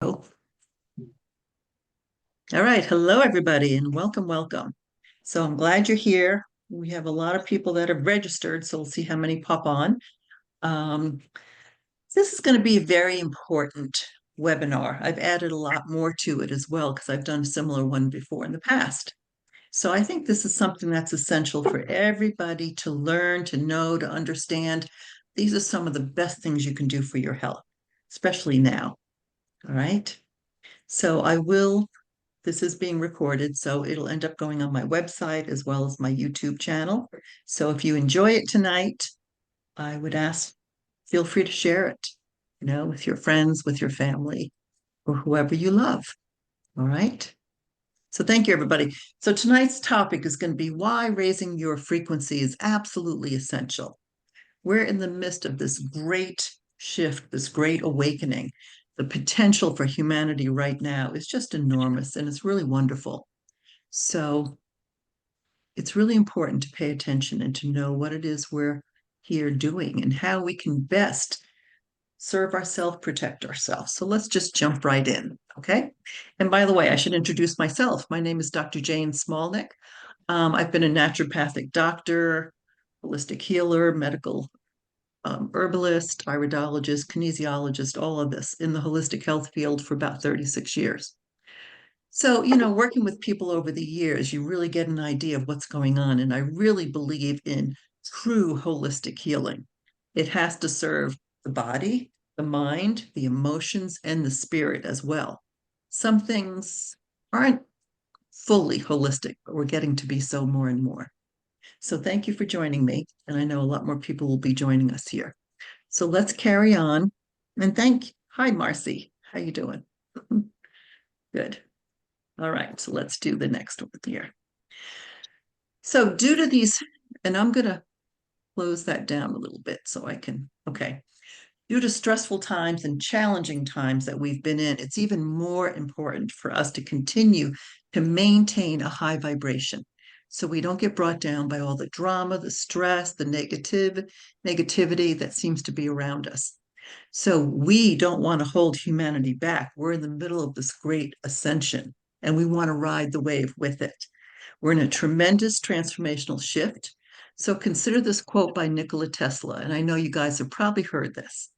Oh, all right. Hello, everybody, and welcome, welcome. So I'm glad you're here. We have a lot of people that have registered, so we'll see how many pop on. Um, this is going to be a very important webinar. I've added a lot more to it as well because I've done a similar one before in the past. So I think this is something that's essential for everybody to learn, to know, to understand. These are some of the best things you can do for your health, especially now. All right. So this is being recorded, so it'll end up going on my website as well as my YouTube channel. So if you enjoy it tonight, I would ask, feel free to share it, with your friends, with your family, or whoever you love. All right. So thank you, everybody. So tonight's topic is going to be why raising your frequency is absolutely essential. We're in the midst of this great shift, this great awakening. The potential for humanity right now is just enormous and it's really wonderful. So it's really important to pay attention and to know what it is we're here doing and how we can best serve ourselves, protect ourselves. So let's just jump right in, okay? And by the way, I should introduce myself. My name is Dr. Jane Smolnick. I've been a naturopathic doctor, holistic healer, medical herbalist, iridologist, kinesiologist, all of this in the holistic health field for about 36 years. So, working with people over the years, you really get an idea of what's going on. And I really believe in true holistic healing. It has to serve the body, the mind, the emotions, and the spirit as well. Some things aren't fully holistic, but we're getting to be so more and more. So thank you for joining me. And I know a lot more people will be joining us here. So let's carry on. And hi, Marcy. How you doing? Good. All right, so let's do the next one here. So due to these, and I'm going to close that down a little bit so I can, okay. Due to stressful times and challenging times that we've been in, it's even more important for us to continue to maintain a high vibration so we don't get brought down by all the drama, the stress, the negativity that seems to be around us. So we don't want to hold humanity back. We're in the middle of this great ascension and we want to ride the wave with it. We're in a tremendous transformational shift. So consider this quote by Nikola Tesla, and I know you guys have probably heard this.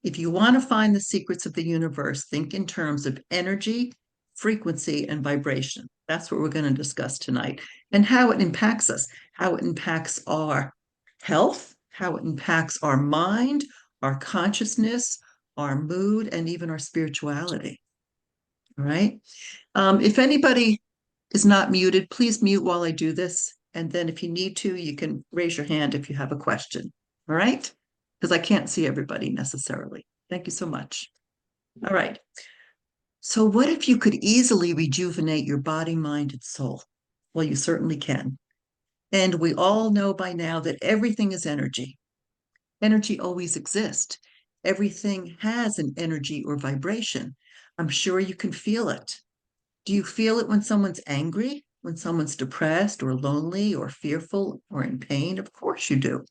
If you want to find the secrets of the universe, think in terms of energy, frequency, and vibration. That's what we're going to discuss tonight, and how it impacts us, how it impacts our health, how it impacts our mind, our consciousness, our mood, and even our spirituality. All right. If anybody is not muted, please mute while I do this. And then if you need to, you can raise your hand if you have a question. All right? Because I can't see everybody necessarily. Thank you so much. All right. So, what if you could easily rejuvenate your body, mind, and soul? Well, you certainly can. And we all know by now that everything is energy. Energy always exists. Everything has an energy or vibration. I'm sure you can feel it. Do you feel it when someone's angry, when someone's depressed or lonely or fearful or in pain? Of course you do.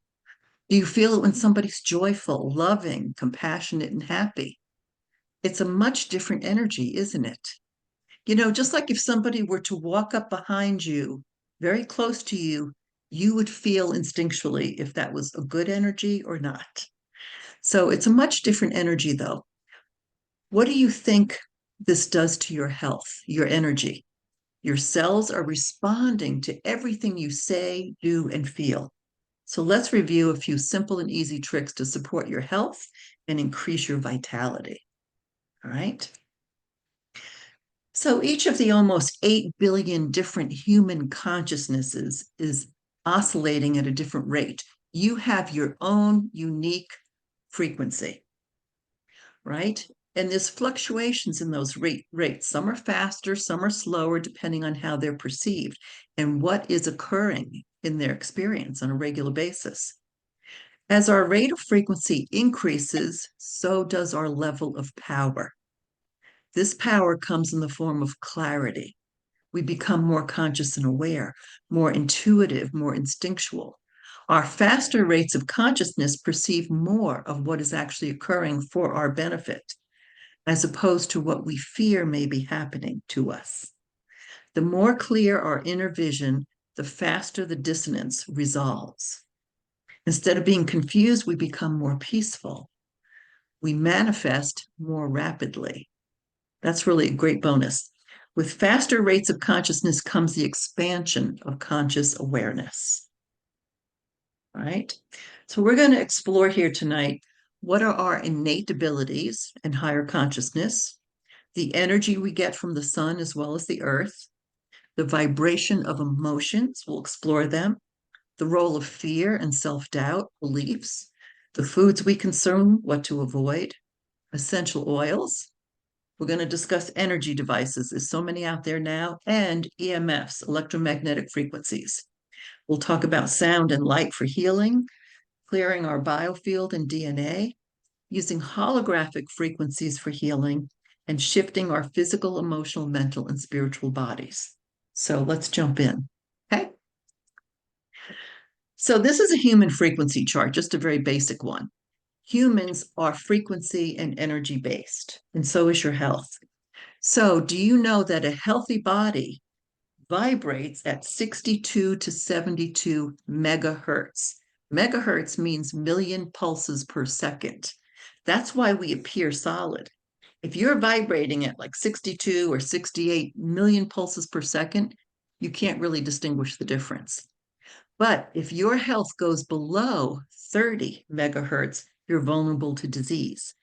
Do you feel it when somebody's joyful, loving, compassionate, and happy? It's a much different energy, isn't it? Just like if somebody were to walk up behind you, very close to you, you would feel instinctually if that was a good energy or not. So it's a much different energy, though. What do you think this does to your health, your energy? Your cells are responding to everything you say, do, and feel. So let's review a few simple and easy tricks to support your health and increase your vitality. All right. So each of the almost 8 billion different human consciousnesses is oscillating at a different rate. You have your own unique frequency, right? And there's fluctuations in those rates. Some are faster, some are slower, depending on how they're perceived and what is occurring in their experience on a regular basis. As our rate of frequency increases, so does our level of power. This power comes in the form of clarity. We become more conscious and aware, more intuitive, more instinctual. Our faster rates of consciousness perceive more of what is actually occurring for our benefit. as opposed to what we fear may be happening to us. The more clear our inner vision, the faster the dissonance resolves. Instead of being confused, we become more peaceful. We manifest more rapidly. That's really a great bonus. With faster rates of consciousness comes the expansion of conscious awareness. All right. So we're going to explore here tonight what are our innate abilities and higher consciousness, the energy we get from the sun as well as the earth, the vibration of emotions, we'll explore them, the role of fear and self-doubt, beliefs, the foods we consume, what to avoid, essential oils. We're going to discuss energy devices. There's so many out there now, and EMFs, electromagnetic frequencies. We'll talk about sound and light for healing, clearing our biofield and DNA, using holographic frequencies for healing, and shifting our physical, emotional, mental, and spiritual bodies. So let's jump in. Okay. So this is a human frequency chart, just a very basic one. Humans are frequency and energy based, and so is your health. So do you know that a healthy body vibrates at 62 to 72 megahertz? Megahertz means million pulses per second. That's why we appear solid. If you're vibrating at like 62 or 68 million pulses per second, you can't really distinguish the difference. But if your health goes below 30 megahertz, you're vulnerable to disease.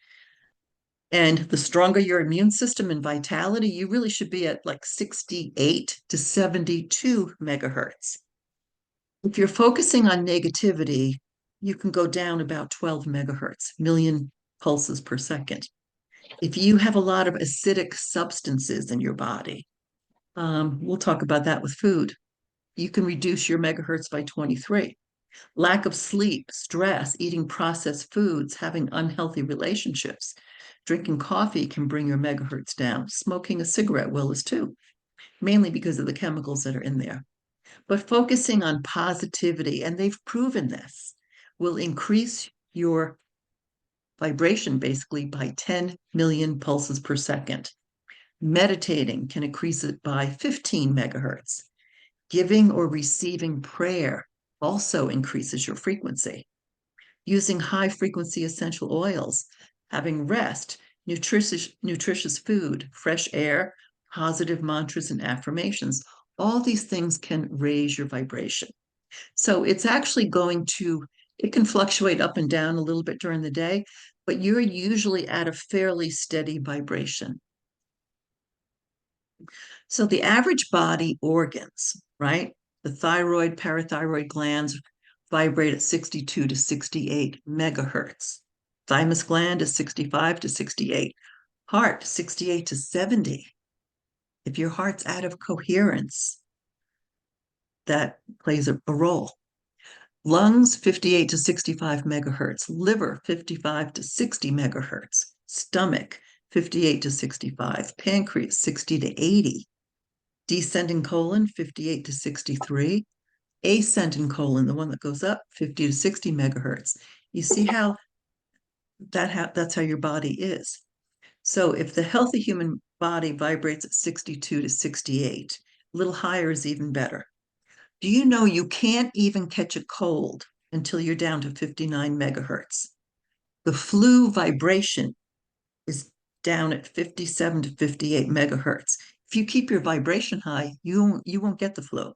And the stronger your immune system and vitality, you really should be at like 68 to 72 megahertz. If you're focusing on negativity, you can go down about 12 megahertz, million pulses per second. If you have a lot of acidic substances in your body, we'll talk about that with food. You can reduce your megahertz by 23. Lack of sleep, stress, eating processed foods, having unhealthy relationships, drinking coffee can bring your megahertz down. Smoking a cigarette will as too, mainly because of the chemicals that are in there. But focusing on positivity, and they've proven this, will increase your vibration basically by 10 million pulses per second. Meditating can increase it by 15 megahertz. Giving or receiving prayer also increases your frequency. Using high frequency essential oils, having rest, nutritious food, fresh air, positive mantras and affirmations, all these things can raise your vibration. So it's actually it can fluctuate up and down a little bit during the day, but you're usually at a fairly steady vibration. So the average body organs, right? The thyroid, parathyroid glands vibrate at 62 to 68 megahertz. Thymus gland is 65 to 68. Heart, 68 to 70. If your heart's out of coherence, that plays a role. Lungs, 58 to 65 megahertz. Liver, 55 to 60 megahertz. Stomach, 58 to 65. Pancreas, 60 to 80. Descending colon, 58 to 63. Ascending colon, the one that goes up, 50 to 60 megahertz. You see how that's how your body is. So if the healthy human body vibrates at 62 to 68, a little higher is even better. Do you know you can't even catch a cold until you're down to 59 megahertz? The flu vibration is down at 57 to 58 megahertz. If you keep your vibration high, you won't get the flu.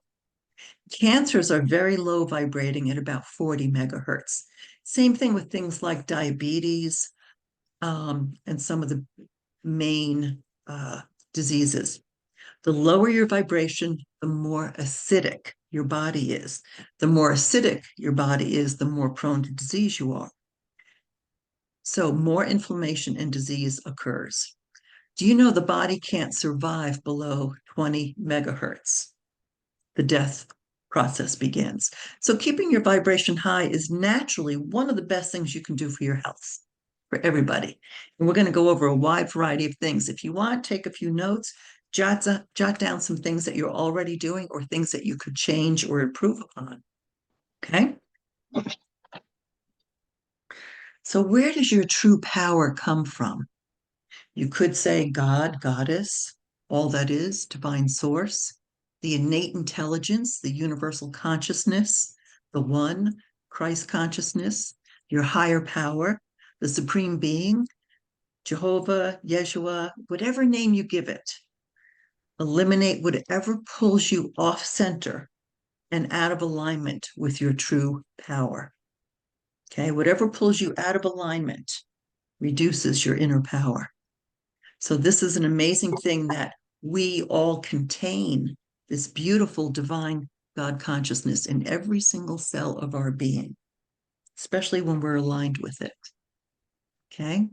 Cancers are very low vibrating at about 40 megahertz. Same thing with things like diabetes and some of the main diseases. The lower your vibration, the more acidic your body is. The more acidic your body is, the more prone to disease you are. So more inflammation and disease occurs. Do you know the body can't survive below 20 megahertz? The death process begins. So keeping your vibration high is naturally one of the best things you can do for your health, for everybody. And we're going to go over a wide variety of things. If you want, take a few notes, jot down some things that you're already doing or things that you could change or improve upon. Okay? So where does your true power come from? You could say God, Goddess, all that is, divine source, the innate intelligence, the universal consciousness, the one, Christ consciousness, your higher power, the supreme being, Jehovah, Yeshua, whatever name you give it. Eliminate whatever pulls you off center and out of alignment with your true power. Okay, whatever pulls you out of alignment reduces your inner power. So, this is an amazing thing that we all contain this beautiful divine God consciousness in every single cell of our being, especially when we're aligned with it. Okay.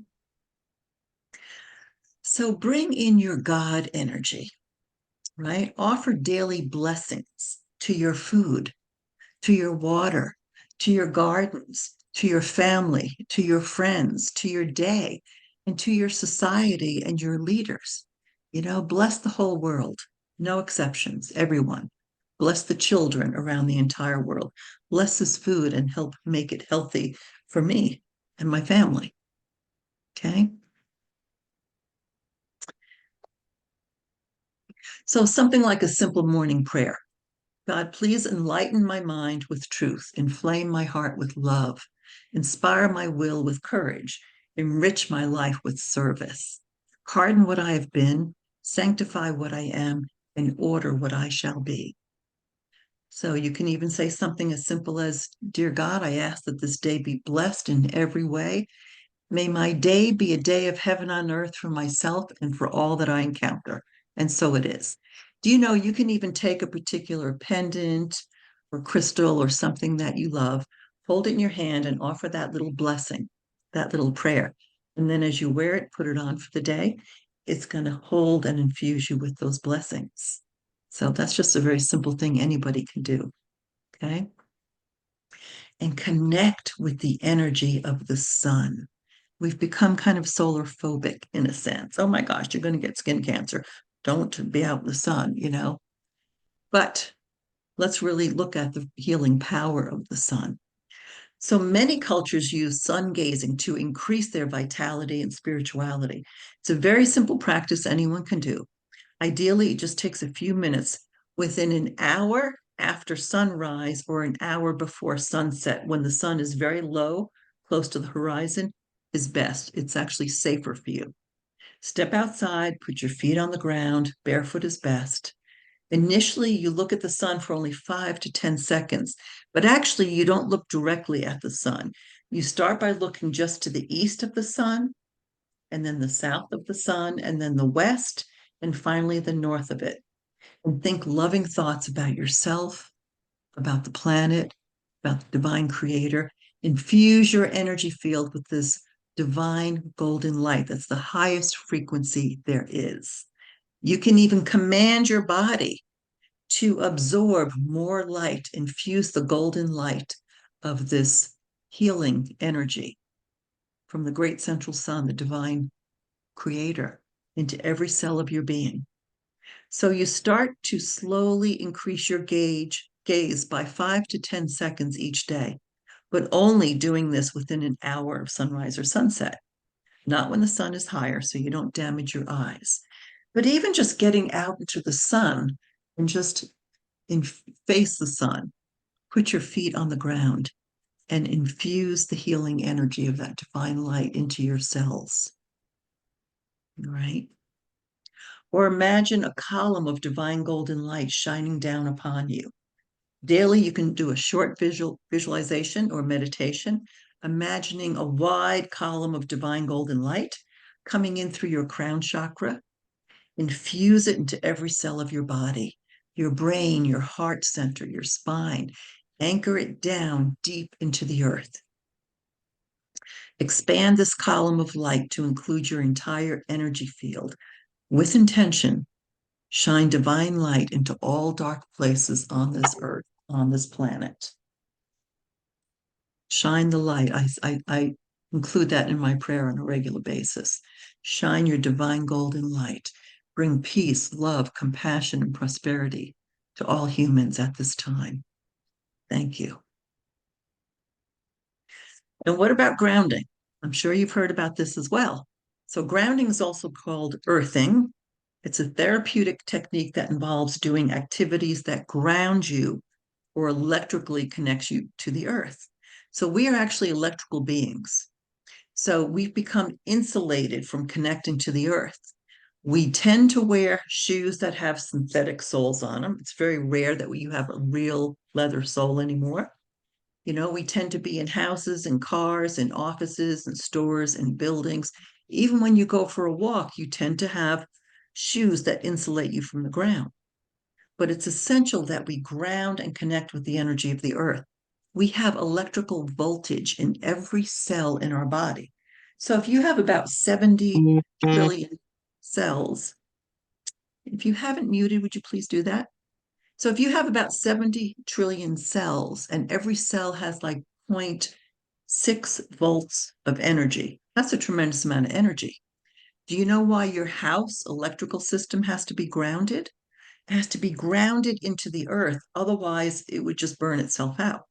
So, bring in your God energy, right? Offer daily blessings to your food, to your water, to your gardens, to your family, to your friends, to your day, and to your society and your leaders. Bless the whole world, no exceptions, everyone. Bless the children around the entire world. Bless this food and help make it healthy for me and my family. Okay. So, something like a simple morning prayer. God, please enlighten my mind with truth, inflame my heart with love, inspire my will with courage, enrich my life with service. Pardon what I have been, sanctify what I am, and order what I shall be. So you can even say something as simple as, Dear God, I ask that this day be blessed in every way. May my day be a day of heaven on earth for myself and for all that I encounter. And so it is. Do you know you can even take a particular pendant or crystal or something that you love, hold it in your hand and offer that little blessing, that little prayer. And then as you wear it, put it on for the day, it's going to hold and infuse you with those blessings. So that's just a very simple thing anybody can do. Okay. And connect with the energy of the sun. We've become kind of solar phobic in a sense. Oh my gosh, you're going to get skin cancer. Don't be out in the sun. But let's really look at the healing power of the sun. So many cultures use sun gazing to increase their vitality and spirituality. It's a very simple practice anyone can do. Ideally, it just takes a few minutes within an hour after sunrise or an hour before sunset, when the sun is very low, close to the horizon, is best. It's actually safer for you. Step outside, put your feet on the ground, barefoot is best. Initially, you look at the sun for only 5 to 10 seconds, but actually, you don't look directly at the sun. You start by looking just to the east of the sun, and then the south of the sun, and then the west, and finally the north of it. And think loving thoughts about yourself, about the planet, about the divine creator. Infuse your energy field with this divine golden light. That's the highest frequency there is. You can even command your body to absorb more light, infuse the golden light of this healing energy from the great central sun, the divine creator, into every cell of your being. So you start to slowly increase your gaze by 5 to 10 seconds each day, but only doing this within an hour of sunrise or sunset, not when the sun is higher, so you don't damage your eyes. But even just getting out into the sun and just face the sun, put your feet on the ground and infuse the healing energy of that divine light into your cells. Right? Or imagine a column of divine golden light shining down upon you. Daily, you can do a short visualization or meditation, imagining a wide column of divine golden light coming in through your crown chakra. Infuse it into every cell of your body, your brain, your heart center, your spine. Anchor it down deep into the earth. Expand this column of light to include your entire energy field. With intention, shine divine light into all dark places on this earth, on this planet. Shine the light. I include that in my prayer on a regular basis. Shine your divine golden light. Bring peace, love, compassion, and prosperity to all humans at this time. Thank you. And what about grounding? I'm sure you've heard about this as well. So grounding is also called earthing. It's a therapeutic technique that involves doing activities that ground you or electrically connects you to the earth. So we are actually electrical beings. So we've become insulated from connecting to the earth. We tend to wear shoes that have synthetic soles on them. It's very rare that you have a real leather sole anymore. We tend to be in houses and cars and offices and stores and buildings. Even when you go for a walk, you tend to have shoes that insulate you from the ground. But it's essential that we ground and connect with the energy of the earth. We have electrical voltage in every cell in our body. So if you have about 70 trillion cells, if you haven't muted, would you please do that? So if you have about 70 trillion cells and every cell has like 0.6 volts of energy, that's a tremendous amount of energy. Do you know why your house electrical system has to be grounded? It has to be grounded into the earth. Otherwise, it would just burn itself out.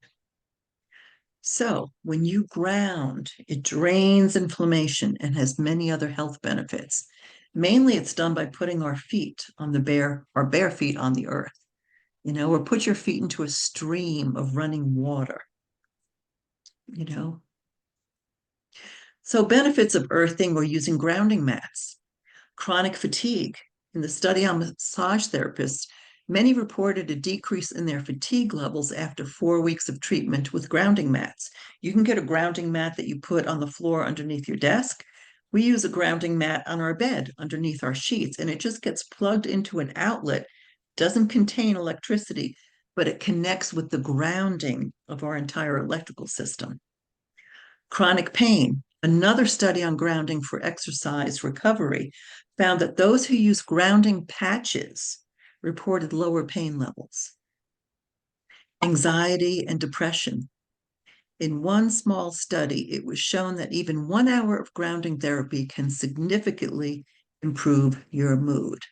So when you ground, it drains inflammation and has many other health benefits. Mainly, it's done by putting our feet on our bare feet on the earth, or put your feet into a stream of running water, you know. So benefits of earthing or using grounding mats. Chronic fatigue. In the study on massage therapists, many reported a decrease in their fatigue levels after 4 weeks of treatment with grounding mats. You can get a grounding mat that you put on the floor underneath your desk. We use a grounding mat on our bed underneath our sheets, and it just gets plugged into an outlet, doesn't contain electricity, but it connects with the grounding of our entire electrical system. Chronic pain. Another study on grounding for exercise recovery found that those who use grounding patches reported lower pain levels. Anxiety and depression. In one small study, it was shown that even 1 hour of grounding therapy can significantly improve your mood.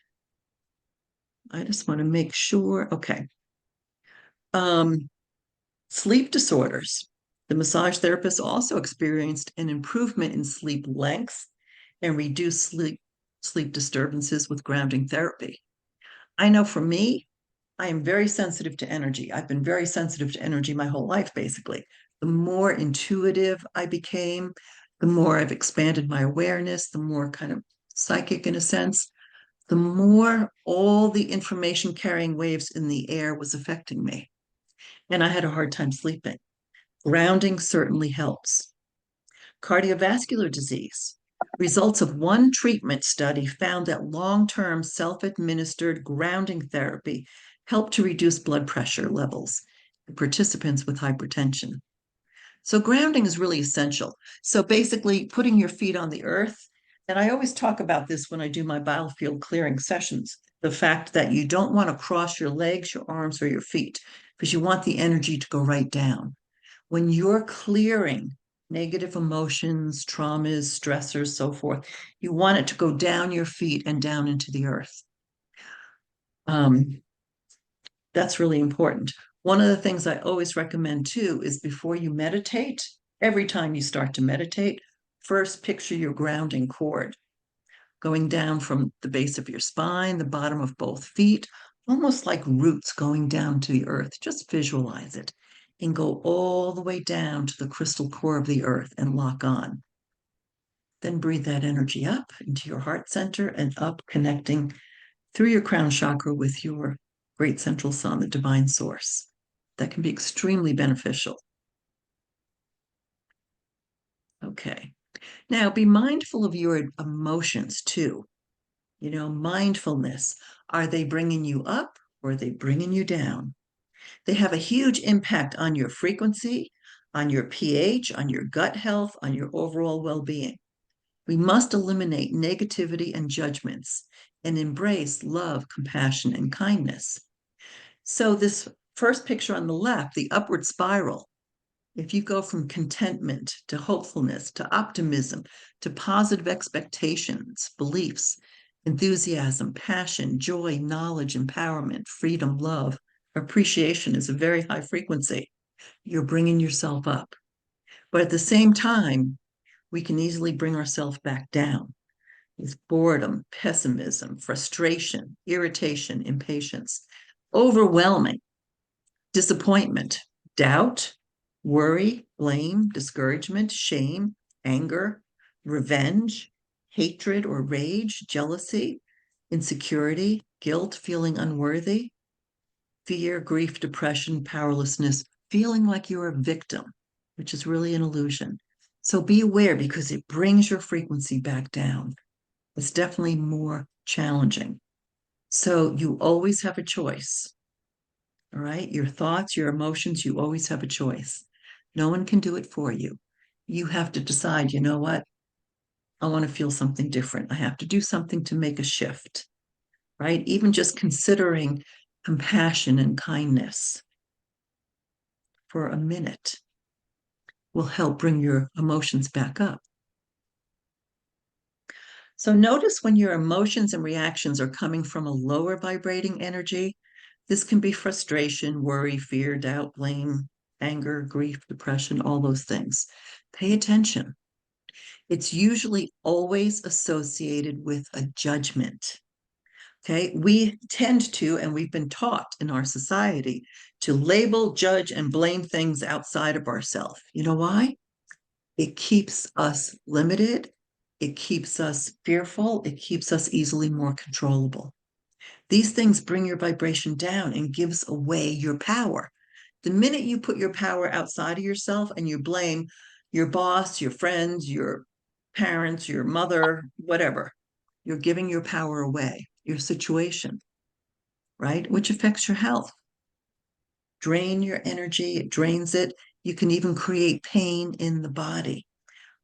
I just want to make sure. Okay. Sleep disorders. The massage therapist also experienced an improvement in sleep length and reduced sleep disturbances with grounding therapy. I know for me, I am very sensitive to energy. I've been very sensitive to energy my whole life, basically. The more intuitive I became, the more I've expanded my awareness, the more kind of psychic in a sense, the more all the information carrying waves in the air was affecting me. And I had a hard time sleeping. Grounding certainly helps. Cardiovascular disease. Results of one treatment study found that long-term self-administered grounding therapy helped to reduce blood pressure levels in participants with hypertension. So grounding is really essential. So basically putting your feet on the earth, and I always talk about this when I do my biofield clearing sessions, the fact that you don't want to cross your legs, your arms, or your feet, because you want the energy to go right down. When you're clearing negative emotions, traumas, stressors, so forth, you want it to go down your feet and down into the earth. That's really important. One of the things I always recommend too is before you meditate, every time you start to meditate, first picture your grounding cord going down from the base of your spine, the bottom of both feet, almost like roots going down to the earth. Just visualize it and go all the way down to the crystal core of the earth and lock on. Then breathe that energy up into your heart center and up, connecting through your crown chakra with your great central sun, the divine source. That can be extremely beneficial. Okay. Now be mindful of your emotions too. Mindfulness. Are they bringing you up or are they bringing you down? They have a huge impact on your frequency, on your pH, on your gut health, on your overall well being. We must eliminate negativity and judgments and embrace love, compassion, and kindness. So, this first picture on the left, the upward spiral, if you go from contentment to hopefulness to optimism to positive expectations, beliefs, enthusiasm, passion, joy, knowledge, empowerment, freedom, love, appreciation is a very high frequency. You're bringing yourself up. But at the same time, we can easily bring ourselves back down. is boredom, pessimism, frustration, irritation, impatience, overwhelming, disappointment, doubt, worry, blame, discouragement, shame, anger, revenge, hatred or rage, jealousy, insecurity, guilt, feeling unworthy, fear, grief, depression, powerlessness, feeling like you're a victim, which is really an illusion. So be aware because it brings your frequency back down. It's definitely more challenging. So you always have a choice. All right. Your thoughts, your emotions, you always have a choice. No one can do it for you. You have to decide, you know what? I want to feel something different. I have to do something to make a shift, right? Even just considering compassion and kindness for a minute will help bring your emotions back up. So notice when your emotions and reactions are coming from a lower vibrating energy. This can be frustration, worry, fear, doubt, blame, anger, grief, depression, all those things. Pay attention. It's usually always associated with a judgment. Okay, we tend to, and we've been taught in our society to label, judge, and blame things outside of ourselves. You know why? It keeps us limited. It keeps us fearful. It keeps us easily more controllable. These things bring your vibration down and gives away your power. The minute you put your power outside of yourself and you blame your boss, your friends, your parents, your mother, whatever, you're giving your power away, your situation, right? Which affects your health. Drain your energy, it drains it. You can even create pain in the body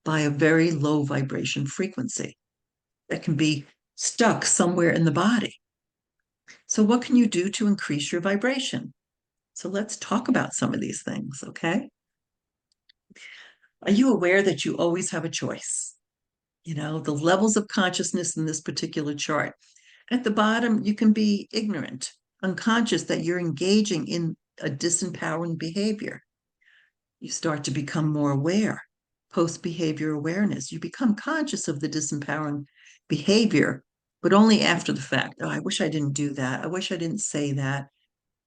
by a very low vibration frequency that can be stuck somewhere in the body. So, what can you do to increase your vibration? So, let's talk about some of these things, okay? Are you aware that you always have a choice? You know, the levels of consciousness in this particular chart. At the bottom, you can be ignorant, unconscious that you're engaging in a disempowering behavior. You start to become more aware, post behavior awareness. You become conscious of the disempowering behavior, but only after the fact. Oh, I wish I didn't do that. I wish I didn't say that.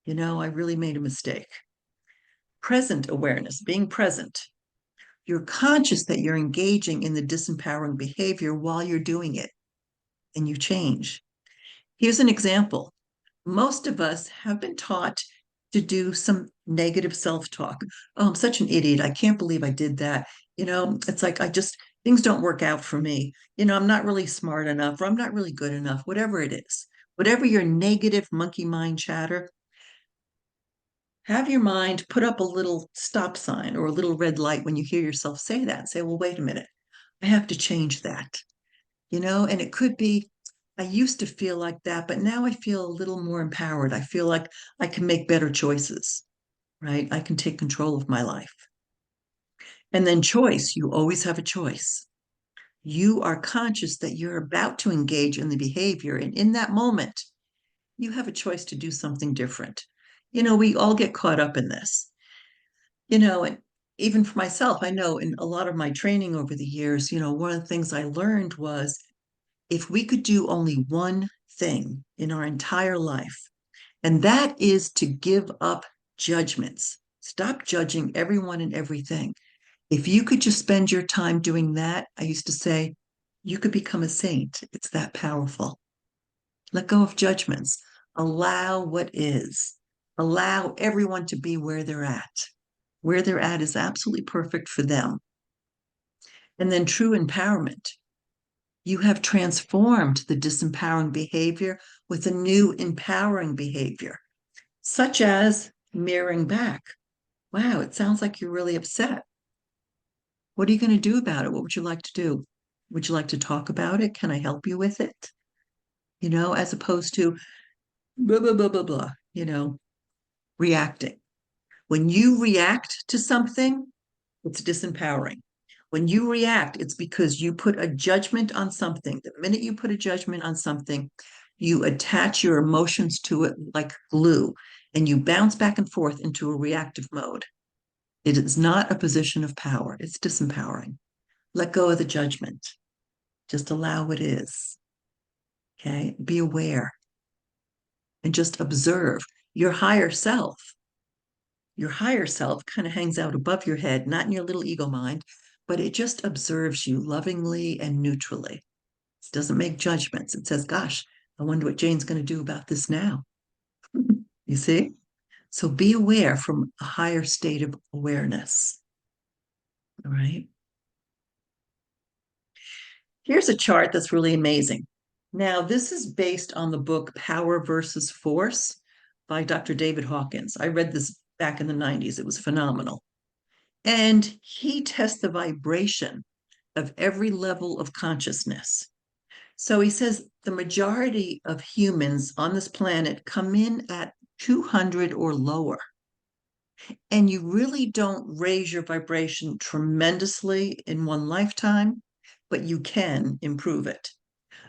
You know, I really made a mistake. Present awareness, being present. You're conscious that you're engaging in the disempowering behavior while you're doing it, and you change. Here's an example. Most of us have been taught to do some negative self talk. Oh, I'm such an idiot. I can't believe I did that. You know, it's like things don't work out for me. You know, I'm not really smart enough, or I'm not really good enough, whatever it is. Whatever your negative monkey mind chatter, have your mind put up a little stop sign or a little red light when you hear yourself say that. Say, well, wait a minute. I have to change that, you know, and it could be, I used to feel like that, but now I feel a little more empowered. I feel like I can make better choices, right? I can take control of my life. And then choice, you always have a choice. You are conscious that you're about to engage in the behavior. And in that moment, you have a choice to do something different. You know, we all get caught up in this, you know, and even for myself, I know in a lot of my training over the years, you know, one of the things I learned was if we could do only one thing in our entire life, and that is to give up judgments, stop judging everyone and everything. If you could just spend your time doing that, I used to say, you could become a saint. It's that powerful. Let go of judgments. Allow what is. Allow everyone to be where they're at. Where they're at is absolutely perfect for them. And then true empowerment. You have transformed the disempowering behavior with a new empowering behavior, such as mirroring back. Wow, it sounds like you're really upset. What are you going to do about it? What would you like to do? Would you like to talk about it? Can I help you with it? You know, as opposed to blah, blah, blah, blah, blah, you know, reacting. When you react to something, it's disempowering. When you react, it's because you put a judgment on something. The minute you put a judgment on something, you attach your emotions to it like glue and you bounce back and forth into a reactive mode. It is not a position of power, it's disempowering. Let go of the judgment. Just allow what is. Okay. Be aware and just observe your higher self. Your higher self kind of hangs out above your head, not in your little ego mind, but it just observes you lovingly and neutrally. It doesn't make judgments. It says, gosh, I wonder what Jane's going to do about this now. You see? So be aware from a higher state of awareness. All right. Here's a chart that's really amazing. Now, this is based on the book Power versus Force by Dr. David Hawkins. I read this back in the 90s. It was phenomenal. And he tests the vibration of every level of consciousness. So he says the majority of humans on this planet come in at 200 or lower. And you really don't raise your vibration tremendously in one lifetime, but you can improve it.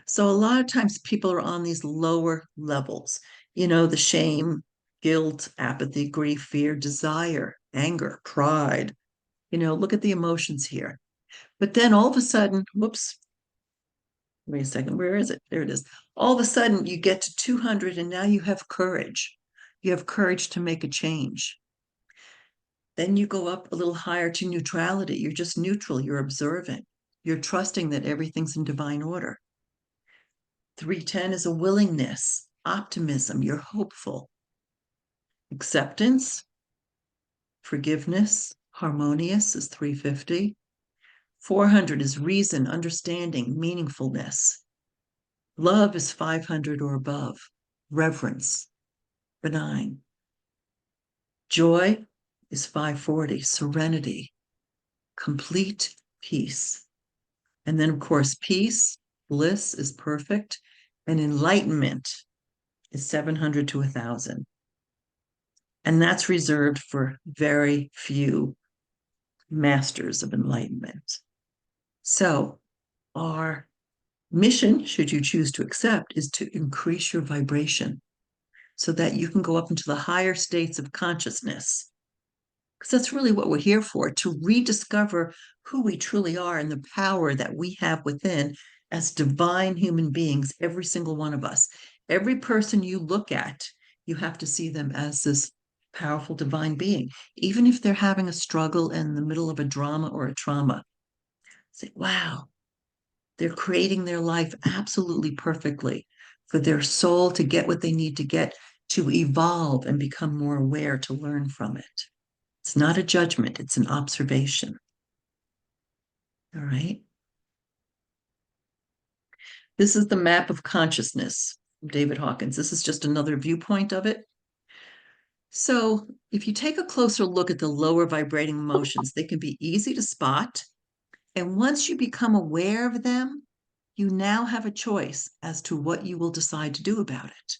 So a lot of times people are on these lower levels, the shame, guilt, apathy, grief, fear, desire, anger, pride. Look at the emotions here. But then all of a sudden, whoops, wait a second, where is it? There it is. All of a sudden you get to 200 and now you have courage. You have courage to make a change. Then you go up a little higher to neutrality. You're just neutral. You're observant. You're trusting that everything's in divine order. 310 is a willingness, optimism. You're hopeful. Acceptance, forgiveness, harmonious is 350. 400 is reason, understanding, meaningfulness. Love is 500 or above. Reverence, benign. Joy is 540, serenity, complete peace. And then, of course, peace, bliss is perfect, and enlightenment is 700 to 1,000. And that's reserved for very few masters of enlightenment. So, our mission, should you choose to accept, is to increase your vibration so that you can go up into the higher states of consciousness. Because that's really what we're here for, to rediscover who we truly are and the power that we have within as divine human beings, every single one of us. Every person you look at, you have to see them as this powerful divine being, even if they're having a struggle in the middle of a drama or a trauma. Say, wow, they're creating their life absolutely perfectly for their soul to get what they need to get to evolve and become more aware, to learn from it. It's not a judgment, it's an observation. All right. This is the map of consciousness from David Hawkins. This is just another viewpoint of it. So, if you take a closer look at the lower vibrating emotions, they can be easy to spot. And once you become aware of them, you now have a choice as to what you will decide to do about it.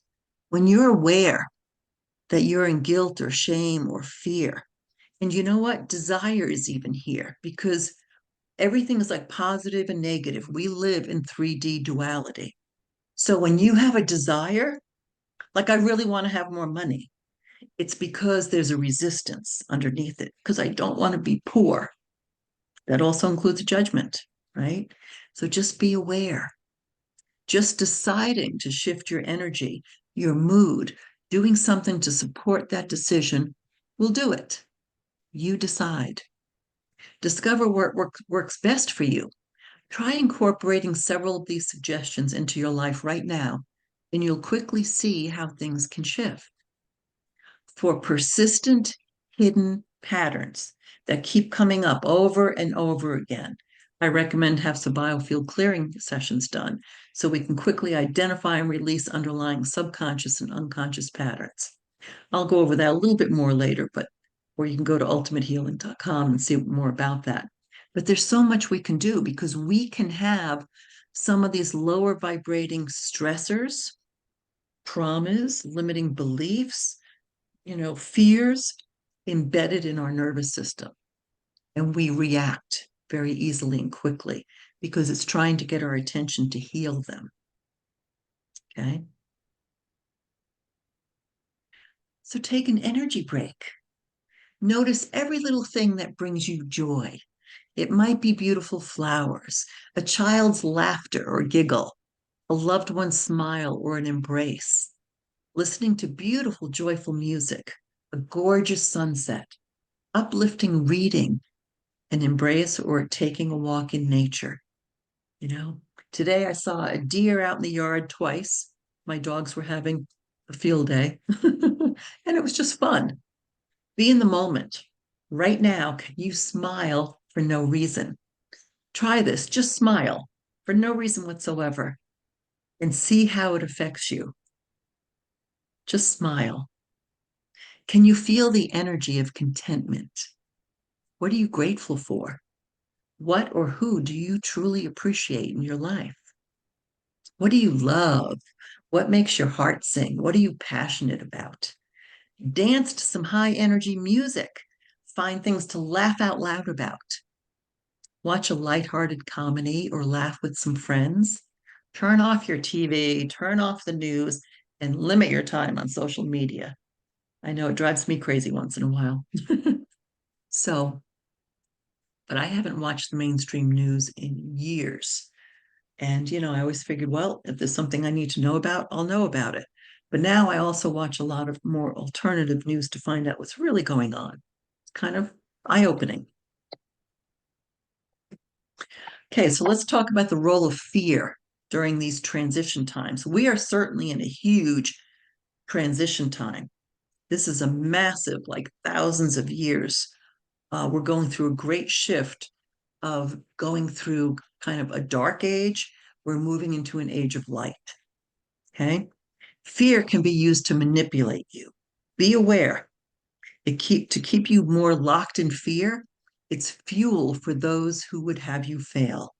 When you're aware that you're in guilt or shame or fear, and you know what? Desire is even here because everything is like positive and negative. We live in 3D duality. So when you have a desire, like I really want to have more money, it's because there's a resistance underneath it, because I don't want to be poor. That also includes judgment, right? So just be aware. Just deciding to shift your energy, your mood, doing something to support that decision will do it. You decide. Discover what works best for you. Try incorporating several of these suggestions into your life right now, and you'll quickly see how things can shift. For persistent, hidden patterns that keep coming up over and over again, I recommend have some biofield clearing sessions done so we can quickly identify and release underlying subconscious and unconscious patterns. I'll go over that a little bit more later, or you can go to ultimatehealing.com and see more about that. But there's so much we can do because we can have some of these lower vibrating stressors, traumas, limiting beliefs, fears embedded in our nervous system. And we react very easily and quickly because it's trying to get our attention to heal them. Okay. So take an energy break. Notice every little thing that brings you joy. It might be beautiful flowers, a child's laughter or giggle, a loved one's smile or an embrace, listening to beautiful, joyful music, a gorgeous sunset, uplifting reading, an embrace, or taking a walk in nature. You know, today I saw a deer out in the yard twice. My dogs were having a field day, and it was just fun. Be in the moment. Right now, can you smile for no reason? Try this, just smile for no reason whatsoever and see how it affects you. Just smile. Can you feel the energy of contentment? What are you grateful for? What or who do you truly appreciate in your life? What do you love? What makes your heart sing? What are you passionate about? Dance to some high energy music. Find things to laugh out loud about. Watch a lighthearted comedy or laugh with some friends. Turn off your TV, turn off the news, and limit your time on social media. I know it drives me crazy once in a while. So, but I haven't watched the mainstream news in years. And, I always figured, well, if there's something I need to know about, I'll know about it. But now I also watch a lot of more alternative news to find out what's really going on. It's kind of eye-opening. Okay, so let's talk about the role of fear during these transition times. We are certainly in a huge transition time. This is a massive, like thousands of years. We're going through a great shift of going through kind of a dark age. We're moving into an age of light. Okay. Fear can be used to manipulate you. Be aware. To keep you more locked in fear, it's fuel for those who would have you fail.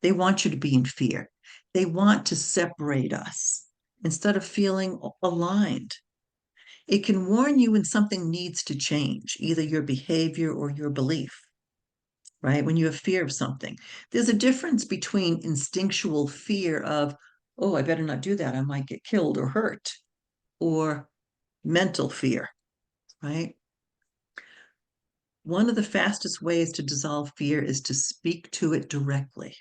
They want you to be in fear. They want to separate us instead of feeling aligned. It can warn you when something needs to change, either your behavior or your belief, right? When you have fear of something, there's a difference between instinctual fear of, oh, I better not do that. I might get killed or hurt, or mental fear, right? One of the fastest ways to dissolve fear is to speak to it directly.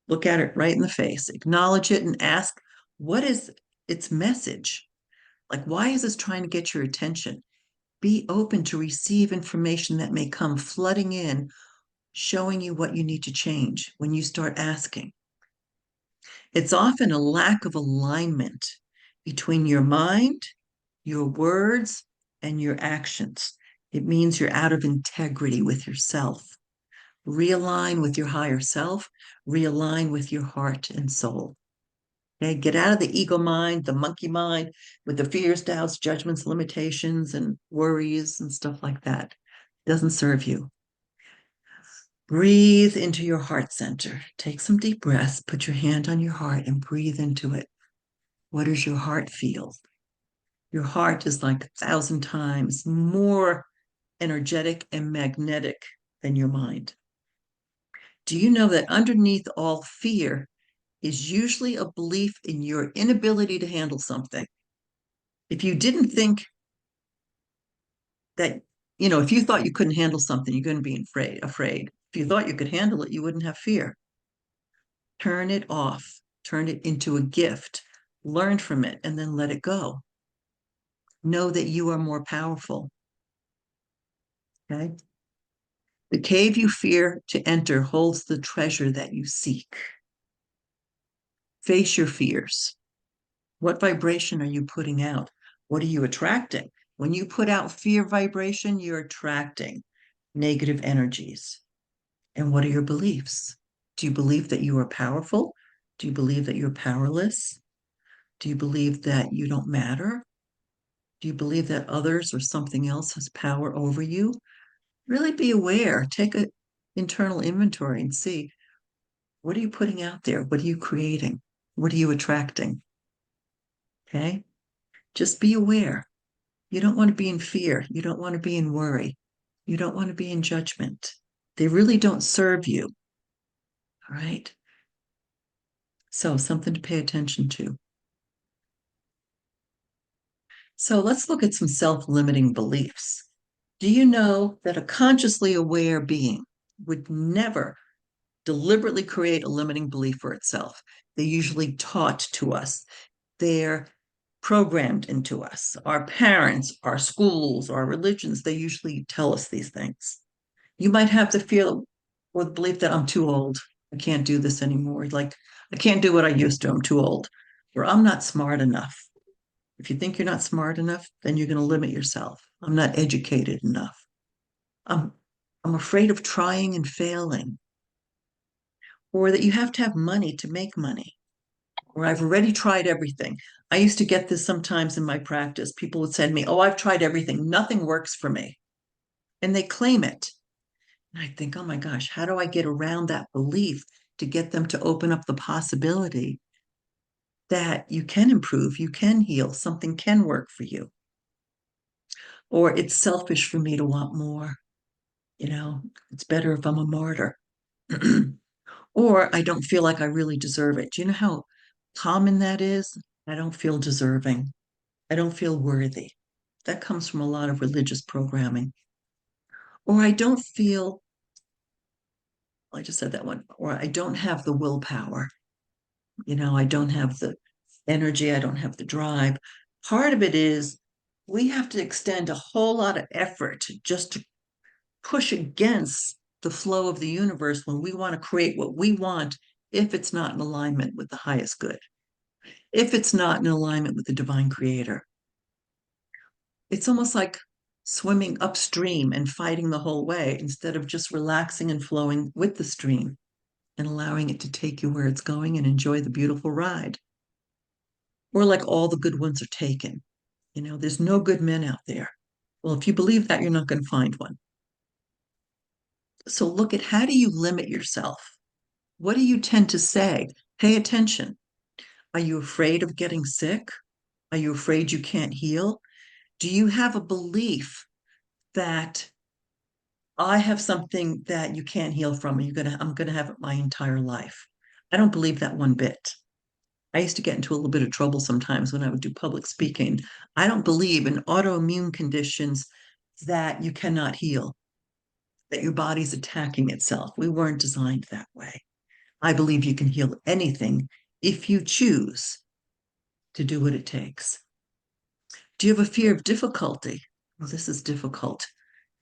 Look at it right in the face, acknowledge it, and ask, what is its message? Like, why is this trying to get your attention? Be open to receive information that may come flooding in, showing you what you need to change when you start asking. It's often a lack of alignment between your mind, your words, and your actions. It means you're out of integrity with yourself. Realign with your higher self, realign with your heart and soul. Okay, get out of the ego mind, the monkey mind, with the fears, doubts, judgments, limitations, and worries and stuff like that. It doesn't serve you. Breathe into your heart center. Take some deep breaths, put your hand on your heart and breathe into it. What does your heart feel? Your heart is like 1,000 times more energetic and magnetic than your mind. Do you know that underneath all fear is usually a belief in your inability to handle something? If you didn't think that, if you thought you couldn't handle something, you're going to be afraid. If you thought you could handle it, you wouldn't have fear. Turn it off, turn it into a gift, learn from it, and then let it go. Know that you are more powerful. Okay. The cave you fear to enter holds the treasure that you seek. Face your fears. What vibration are you putting out? What are you attracting? When you put out fear vibration, you're attracting negative energies. And what are your beliefs? Do you believe that you are powerful? Do you believe that you're powerless? Do you believe that you don't matter? Do you believe that others or something else has power over you? Really be aware. Take an internal inventory and see, what are you putting out there? What are you creating? What are you attracting? Okay. Just be aware. You don't want to be in fear. You don't want to be in worry. You don't want to be in judgment. They really don't serve you. All right. So, something to pay attention to. So, let's look at some self limiting beliefs. Do you know that a consciously aware being would never deliberately create a limiting belief for itself. They're usually taught to us. They're programmed into us. Our parents, our schools, our religions, they usually tell us these things. You might have the feel or the belief that I'm too old. I can't do this anymore. Like, I can't do what I used to. I'm too old. Or I'm not smart enough. If you think you're not smart enough, then you're going to limit yourself. I'm not educated enough. I'm, I'm afraid of trying and failing. Or that you have to have money to make money. Or I've already tried everything. I used to get this sometimes in my practice. People would say to me, "Oh, I've tried everything. Nothing works for me." And they claim it. And I think, oh my gosh, how do I get around that belief to get them to open up the possibility that you can improve, you can heal, something can work for you? Or it's selfish for me to want more. It's better if I'm a martyr. Or I don't feel like I really deserve it. Do you know how common that is? I don't feel deserving. I don't feel worthy. That comes from a lot of religious programming. Or I don't feel, I just said that one, or I don't have the willpower. I don't have the energy, I don't have the drive. Part of it is we have to extend a whole lot of effort just to push against the flow of the universe when we want to create what we want if it's not in alignment with the highest good, if it's not in alignment with the divine creator. It's almost like swimming upstream and fighting the whole way instead of just relaxing and flowing with the stream and allowing it to take you where it's going and enjoy the beautiful ride. Or like all the good ones are taken. There's no good men out there. Well, if you believe that, you're not going to find one. So look at, how do you limit yourself? What do you tend to say? Pay attention. Are you afraid of getting sick? Are you afraid you can't heal? Do you have a belief that I have something that you can't heal from and I'm gonna have it my entire life? I don't believe that one bit. I used to get into a little bit of trouble sometimes when I would do public speaking. I don't believe in autoimmune conditions that you cannot heal, that your body's attacking itself. We weren't designed that way. I believe you can heal anything if you choose to do what it takes. Do you have a fear of difficulty? Well, this is difficult.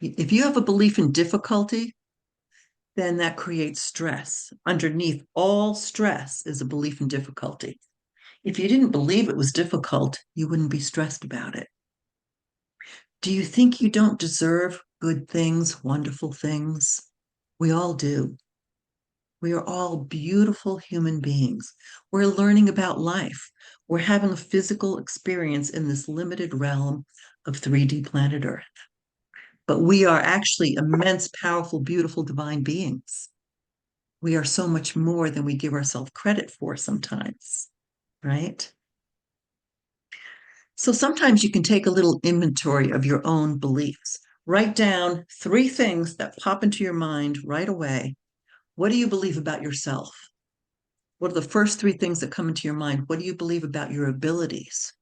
If you have a belief in difficulty, then that creates stress. Underneath all stress is a belief in difficulty. If you didn't believe it was difficult, you wouldn't be stressed about it. Do you think you don't deserve good things, wonderful things? We all do. We are all beautiful human beings. We're learning about life. We're having a physical experience in this limited realm of 3D planet Earth. But we are actually immense, powerful, beautiful, divine beings. We are so much more than we give ourselves credit for sometimes, right? So sometimes you can take a little inventory of your own beliefs. Write down 3 things that pop into your mind right away. What do you believe about yourself? What are the first 3 things that come into your mind? What do you believe about your abilities?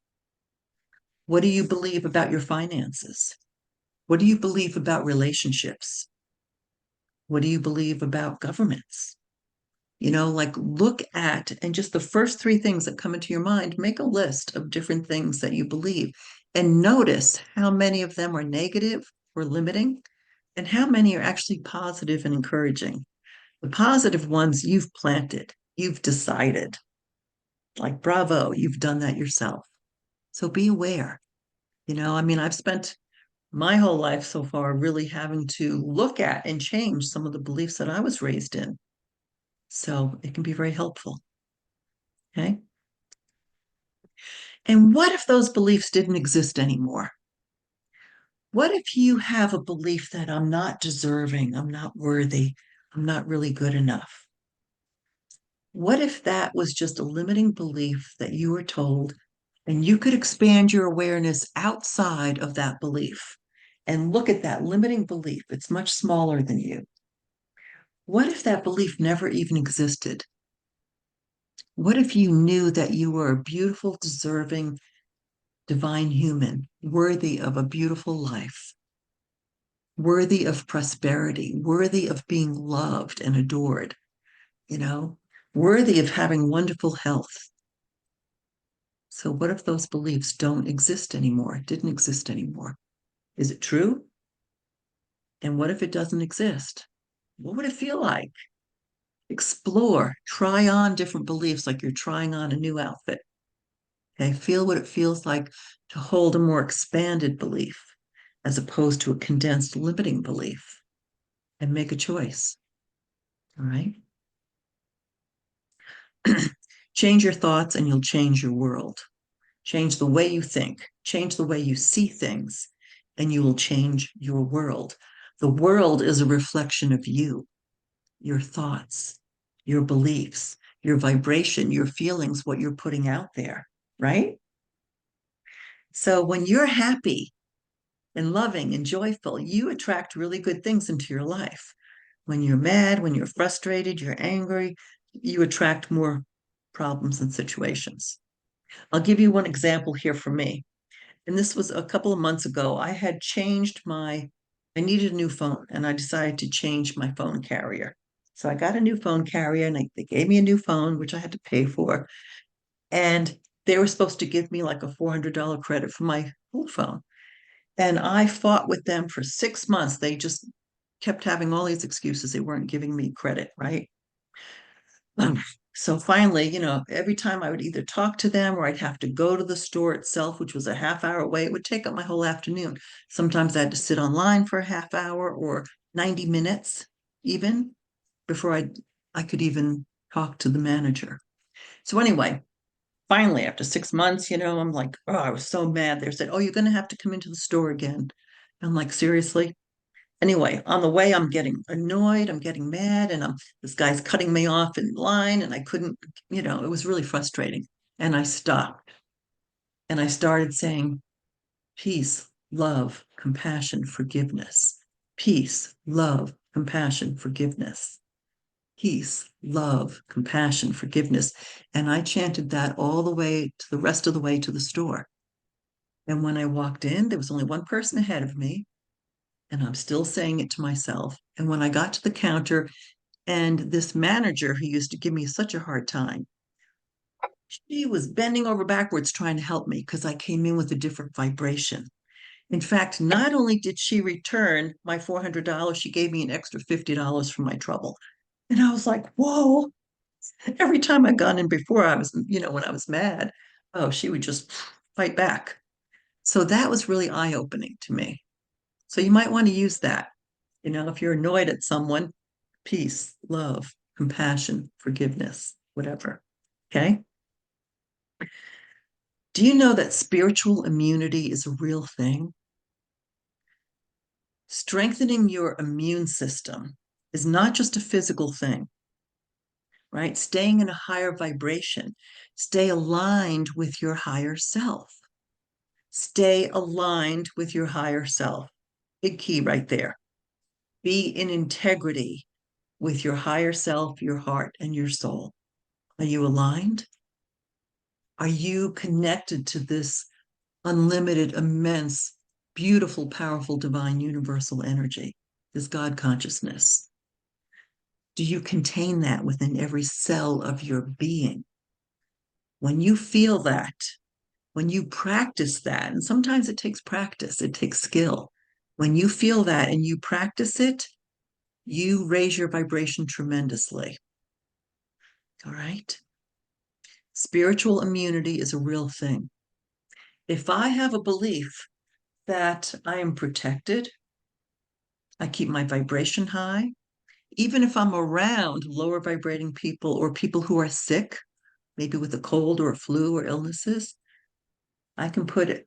What do you believe about your finances? What do you believe about relationships? What do you believe about governments? Like, look at, and just the first 3 things that come into your mind, make a list of different things that you believe and notice how many of them are negative or limiting and how many are actually positive and encouraging. The positive ones you've planted, you've decided, like, bravo, you've done that yourself. So be aware. I've spent my whole life so far really having to look at and change some of the beliefs that I was raised in. So it can be very helpful. Okay. And what if those beliefs didn't exist anymore? What if you have a belief that I'm not deserving, I'm not worthy, I'm not really good enough? What if that was just a limiting belief that you were told, and you could expand your awareness outside of that belief and look at that limiting belief? It's much smaller than you. What if that belief never even existed? What if you knew that you were a beautiful, deserving, divine human, worthy of a beautiful life? worthy of prosperity, worthy of being loved and adored, you know, worthy of having wonderful health. So, what if those beliefs don't exist anymore, didn't exist anymore? Is it true? And what if it doesn't exist? What would it feel like? Explore, try on different beliefs like you're trying on a new outfit. Okay, feel what it feels like to hold a more expanded belief as opposed to a condensed limiting belief and make a choice. All right. Change your thoughts and you'll change your world. Change the way you think, change the way you see things, and you will change your world. The world is a reflection of you, your thoughts, your beliefs, your vibration, your feelings, what you're putting out there, right? So when you're happy and loving and joyful, you attract really good things into your life. When you're mad, when you're frustrated, you're angry, you attract more problems and situations. I'll give you one example here for me. And this was a couple of months ago. I needed a new phone and I decided to change my phone carrier. So I got a new phone carrier and they gave me a new phone, which I had to pay for. And they were supposed to give me like a $400 credit for my old phone. And I fought with them for 6 months. They just kept having all these excuses. They weren't giving me credit, right? So finally, every time I would either talk to them or I'd have to go to the store itself, which was a half hour away, it would take up my whole afternoon. Sometimes I had to sit online for a half hour or 90 minutes even before I could even talk to the manager. So anyway, finally, after 6 months, I'm like, oh, I was so mad. They said, oh, you're going to have to come into the store again. I'm like, seriously? Anyway, on the way, I'm getting annoyed, I'm getting mad, and this guy's cutting me off in line, and I couldn't, it was really frustrating. And I stopped and I started saying, peace, love, compassion, forgiveness. Peace, love, compassion, forgiveness. Peace, love, compassion, forgiveness. And I chanted that all the way to the rest of the way to the store. And when I walked in, there was only one person ahead of me, and I'm still saying it to myself. And when I got to the counter, and this manager who used to give me such a hard time, she was bending over backwards trying to help me because I came in with a different vibration. In fact, not only did she return my $400, she gave me an extra $50 for my trouble. And I was like, whoa. Every time I got in before, I was, when I was mad, oh, she would just fight back. So that was really eye opening to me. So you might want to use that. If you're annoyed at someone, peace, love, compassion, forgiveness, whatever. Okay. Do you know that spiritual immunity is a real thing? Strengthening your immune system is not just a physical thing, right? Staying in a higher vibration, stay aligned with your higher self. Stay aligned with your higher self. Big key right there. Be in integrity with your higher self, your heart, and your soul. Are you aligned? Are you connected to this unlimited, immense, beautiful, powerful, divine, universal energy, this God consciousness? Do you contain that within every cell of your being? When you feel that, when you practice that, and sometimes it takes practice, it takes skill. When you feel that and you practice it, you raise your vibration tremendously. All right. Spiritual immunity is a real thing. If I have a belief that I am protected, I keep my vibration high, even if I'm around lower vibrating people or people who are sick, maybe with a cold or a flu or illnesses, I can put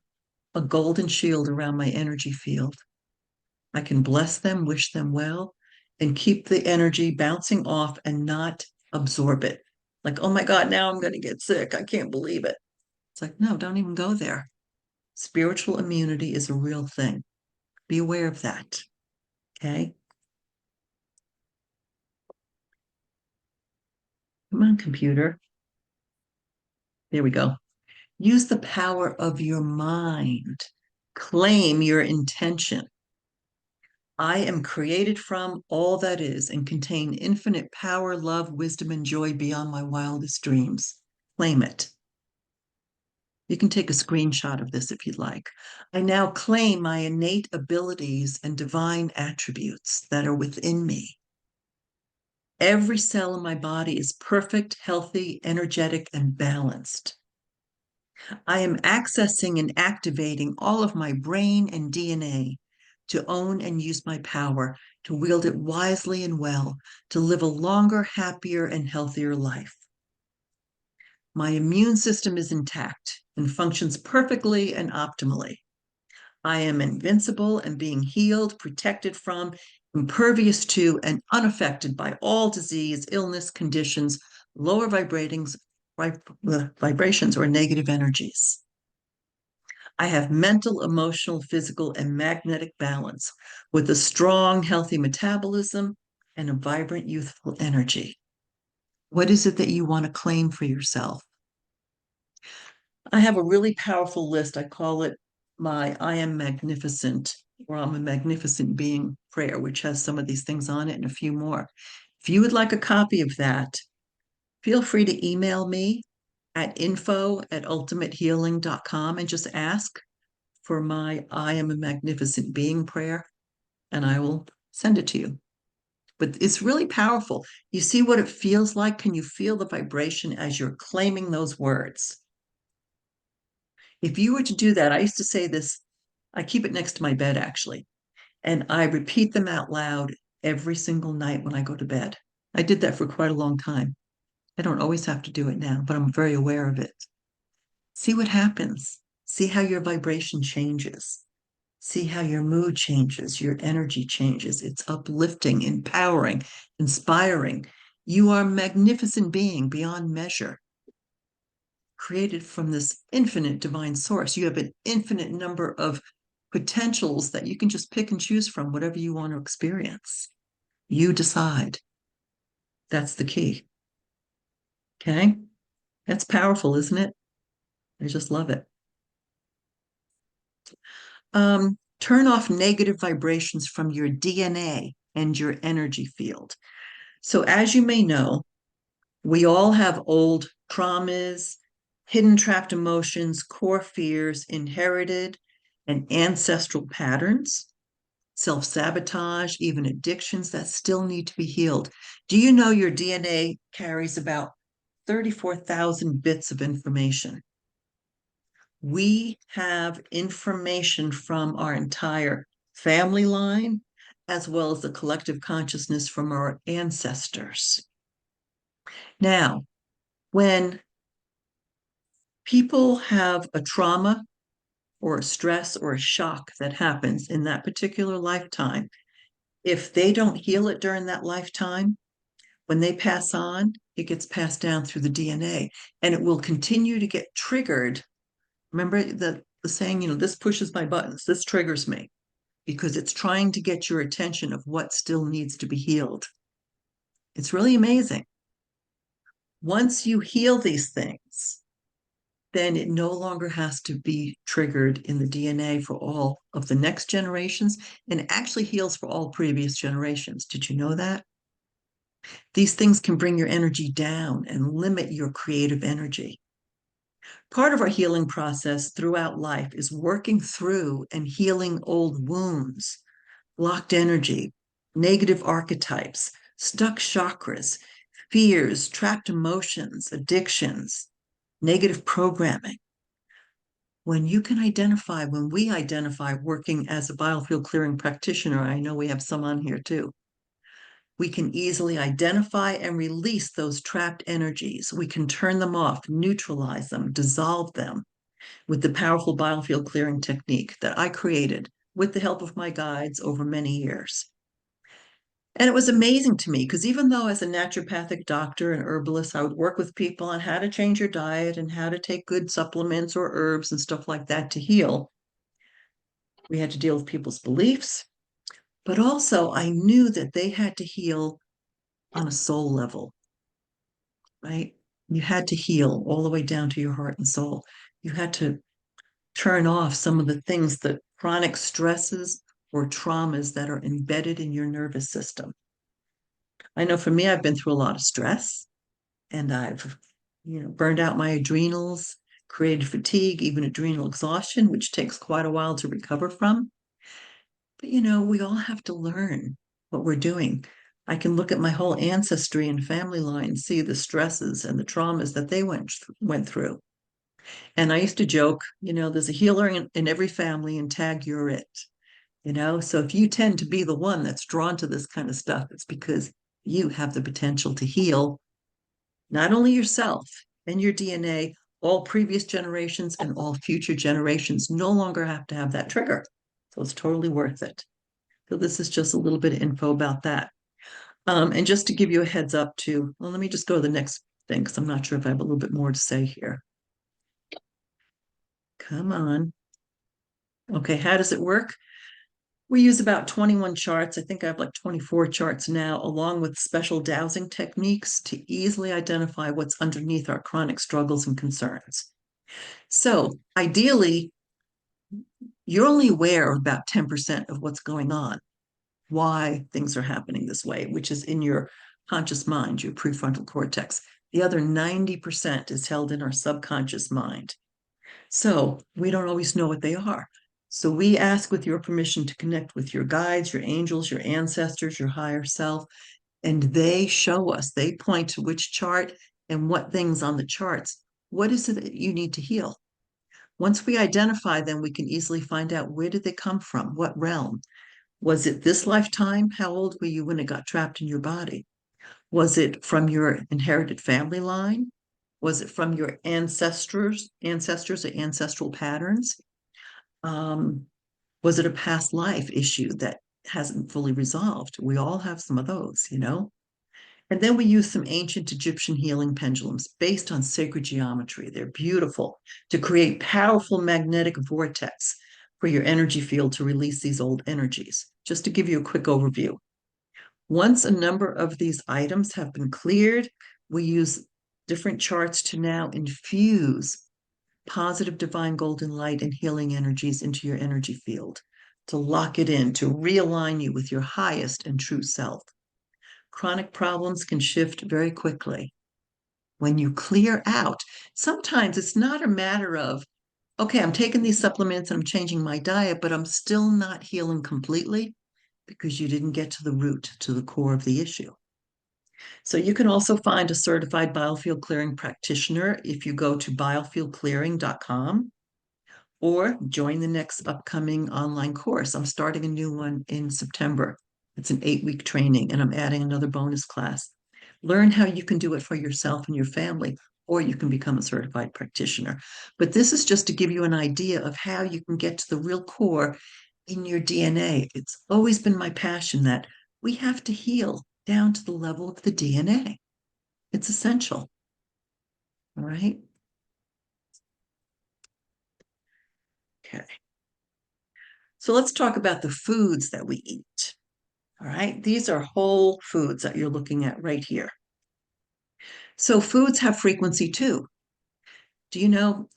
a golden shield around my energy field. I can bless them, wish them well, and keep the energy bouncing off and not absorb it. Like, oh my God, now I'm going to get sick. I can't believe it. It's like, no, don't even go there. Spiritual immunity is a real thing. Be aware of that. Okay. Come on, computer. There we go. Use the power of your mind. Claim your intention. I am created from all that is and contain infinite power, love, wisdom, and joy beyond my wildest dreams. Claim it. You can take a screenshot of this if you'd like. I now claim my innate abilities and divine attributes that are within me. Every cell in my body is perfect, healthy, energetic, and balanced. I am accessing and activating all of my brain and DNA to own and use my power, to wield it wisely and well, to live a longer, happier, and healthier life. My immune system is intact and functions perfectly and optimally. I am invincible and being healed, protected from, impervious to, and unaffected by all disease, illness, conditions, lower vibrations, or negative energies. I have mental, emotional, physical, and magnetic balance with a strong, healthy metabolism and a vibrant, youthful energy. What is it that you want to claim for yourself? I have a really powerful list. I call it my I am magnificent or I'm a magnificent being prayer, which has some of these things on it and a few more. If you would like a copy of that, feel free to email me at info@ultimatehealing.com and just ask for my I am a magnificent being prayer, and I will send it to you. But it's really powerful. You see what it feels like? Can you feel the vibration as you're claiming those words? If you were to do that, I used to say this, I keep it next to my bed actually, and I repeat them out loud every single night when I go to bed. I did that for quite a long time. I don't always have to do it now, but I'm very aware of it. See what happens. See how your vibration changes. See how your mood changes, your energy changes. It's uplifting, empowering, inspiring. You are a magnificent being beyond measure, created from this infinite divine source. You have an infinite number of potentials that you can just pick and choose from, whatever you want to experience. You decide. That's the key. Okay? That's powerful, isn't it? I just love it. Turn off negative vibrations from your DNA and your energy field. So, as you may know, we all have old traumas, hidden trapped emotions, core fears, inherited and ancestral patterns, self sabotage, even addictions that still need to be healed. Do you know your DNA carries about 34,000 bits of information? We have information from our entire family line, as well as the collective consciousness from our ancestors. Now, when people have a trauma or a stress or a shock that happens in that particular lifetime, if they don't heal it during that lifetime, when they pass on, it gets passed down through the DNA and it will continue to get triggered. Remember the saying, this pushes my buttons, this triggers me because it's trying to get your attention of what still needs to be healed. It's really amazing. Once you heal these things, then it no longer has to be triggered in the DNA for all of the next generations and actually heals for all previous generations. Did you know that? These things can bring your energy down and limit your creative energy. Part of our healing process throughout life is working through and healing old wounds, blocked energy, negative archetypes, stuck chakras, fears, trapped emotions, addictions, negative programming. When we identify working as a biofield clearing practitioner, I know we have some on here too, we can easily identify and release those trapped energies. We can turn them off, neutralize them, dissolve them with the powerful biofield clearing technique that I created with the help of my guides over many years. And it was amazing to me because even though as a naturopathic doctor and herbalist, I would work with people on how to change your diet and how to take good supplements or herbs and stuff like that to heal, we had to deal with people's beliefs. But also, I knew that they had to heal on a soul level, right? You had to heal all the way down to your heart and soul. You had to turn off some of the things, the chronic stresses, or traumas that are embedded in your nervous system. I know for me, I've been through a lot of stress and I've, burned out my adrenals, created fatigue, even adrenal exhaustion, which takes quite a while to recover from. But, we all have to learn what we're doing. I can look at my whole ancestry and family line, see the stresses and the traumas that they went through. And I used to joke, there's a healer in every family and tag you're it. So if you tend to be the one that's drawn to this kind of stuff, it's because you have the potential to heal not only yourself and your DNA, all previous generations and all future generations no longer have to have that trigger. So it's totally worth it. So this is just a little bit of info about that. And just to give you a heads up too, well, let me just go to the next thing because I'm not sure if I have a little bit more to say here. Come on. Okay, how does it work? We use about 21 charts. I think I have like 24 charts now, along with special dowsing techniques to easily identify what's underneath our chronic struggles and concerns. So ideally, you're only aware of about 10% of what's going on, why things are happening this way, which is in your conscious mind, your prefrontal cortex. The other 90% is held in our subconscious mind. So we don't always know what they are. So we ask with your permission to connect with your guides, your angels, your ancestors, your higher self, and they show us, they point to which chart and what things on the charts. What is it that you need to heal? Once we identify them, we can easily find out where did they come from? What realm? Was it this lifetime? How old were you when it got trapped in your body? Was it from your inherited family line? Was it from your ancestors or ancestral patterns? Um, was it a past life issue that hasn't fully resolved? We all have some of those. And then we use some ancient Egyptian healing pendulums based on sacred geometry. They're beautiful to create powerful magnetic vortex for your energy field to release these old energies. Just to give you a quick overview. Once a number of these items have been cleared, we use different charts to now infuse positive divine golden light and healing energies into your energy field, to lock it in, to realign you with your highest and true self. Chronic problems can shift very quickly. When you clear out, sometimes it's not a matter of, okay, I'm taking these supplements and I'm changing my diet, but I'm still not healing completely because you didn't get to the root, to the core of the issue. So you can also find a certified biofield clearing practitioner if you go to biofieldclearing.com or join the next upcoming online course. I'm starting a new one in September. It's an 8-week training, and I'm adding another bonus class. Learn how you can do it for yourself and your family, or you can become a certified practitioner. But this is just to give you an idea of how you can get to the real core in your DNA. It's always been my passion that we have to heal down to the level of the DNA. It's essential. All right. Okay. So let's talk about the foods that we eat. All right. These are whole foods that you're looking at right here. So foods have frequency too. Do you know,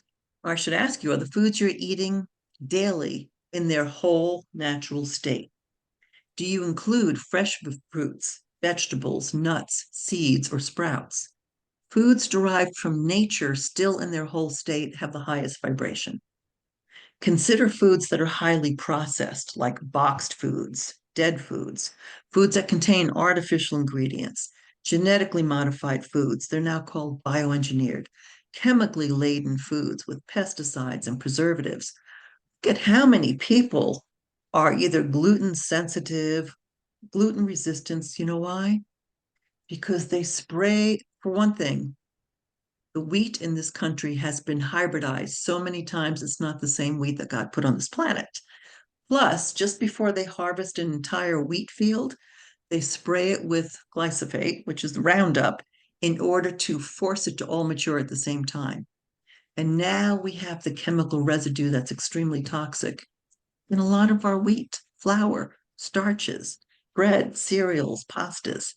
or I should ask you, are the foods you're eating daily in their whole natural state? Do you include fresh fruits, vegetables, nuts, seeds, or sprouts? Foods derived from nature still in their whole state have the highest vibration. Consider foods that are highly processed, like boxed foods, dead foods, foods that contain artificial ingredients, genetically modified foods. They're now called bioengineered, chemically laden foods with pesticides and preservatives. Look at how many people are either gluten sensitive, gluten resistance. You know why? Because they spray, for one thing, the wheat in this country has been hybridized so many times, it's not the same wheat that God put on this planet. Plus, just before they harvest an entire wheat field, they spray it with glyphosate, which is the Roundup, in order to force it to all mature at the same time. And now we have the chemical residue that's extremely toxic in a lot of our wheat, flour, starches, bread, cereals, pastas.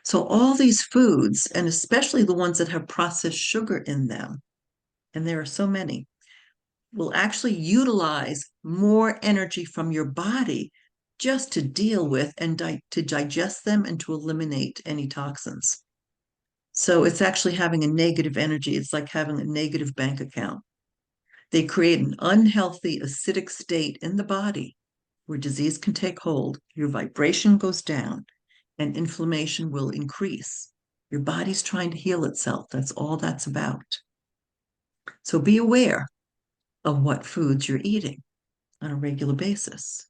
So all these foods, and especially the ones that have processed sugar in them, and there are so many, will actually utilize more energy from your body just to deal with and to digest them and to eliminate any toxins. So it's actually having a negative energy. It's like having a negative bank account. They create an unhealthy acidic state in the body where disease can take hold. Your vibration goes down and inflammation will increase. Your body's trying to heal itself. That's all that's about. So be aware of what foods you're eating on a regular basis.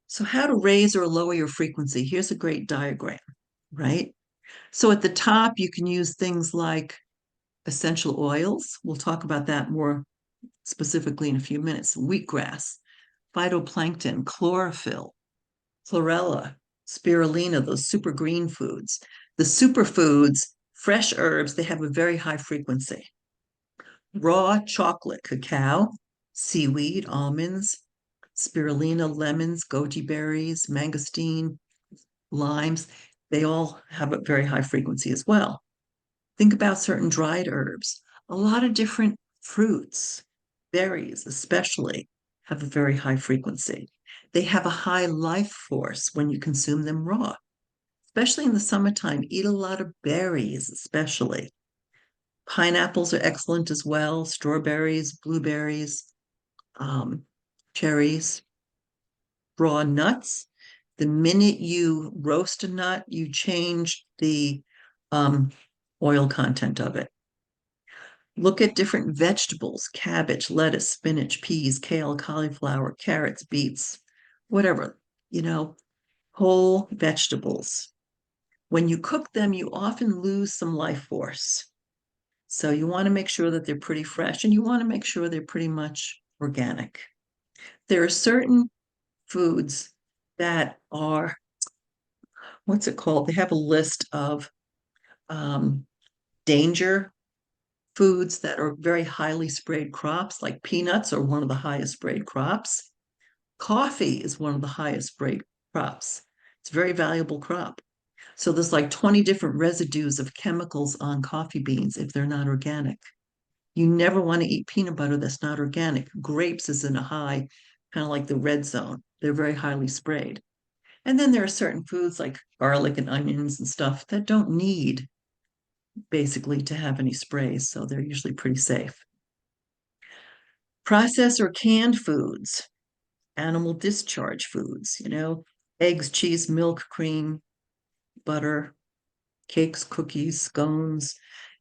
So, how to raise or lower your frequency? Here's a great diagram, right? So, at the top, you can use things like essential oils. We'll talk about that more specifically in a few minutes. Wheatgrass, phytoplankton, chlorophyll, chlorella, spirulina, those super green foods. The superfoods, fresh herbs, they have a very high frequency. Raw chocolate, cacao, seaweed, almonds, spirulina, lemons, goji berries, mangosteen, limes, they all have a very high frequency as well. Think about certain dried herbs. A lot of different fruits, berries especially, have a very high frequency. They have a high life force when you consume them raw, especially in the summertime. Eat a lot of berries, especially. Pineapples are excellent as well, strawberries, blueberries, um, cherries, raw nuts. The minute you roast a nut, you change the um, oil content of it. Look at different vegetables: cabbage, lettuce, spinach, peas, kale, cauliflower, carrots, beets, whatever, whole vegetables. When you cook them, you often lose some life force. So you want to make sure that they're pretty fresh and you want to make sure they're pretty much organic. There are certain foods that are, what's it called? They have a list of um, danger foods that are very highly sprayed crops, like peanuts are one of the highest sprayed crops. Coffee is one of the highest sprayed crops. It's a very valuable crop. So there's like 20 different residues of chemicals on coffee beans if they're not organic. You never want to eat peanut butter that's not organic. Grapes is in a high, kind of like the red zone. They're very highly sprayed. And then there are certain foods like garlic and onions and stuff that don't need basically to have any sprays, so they're usually pretty safe. Processed or canned foods, animal discharge foods, eggs, cheese, milk, cream, butter, cakes, cookies, scones.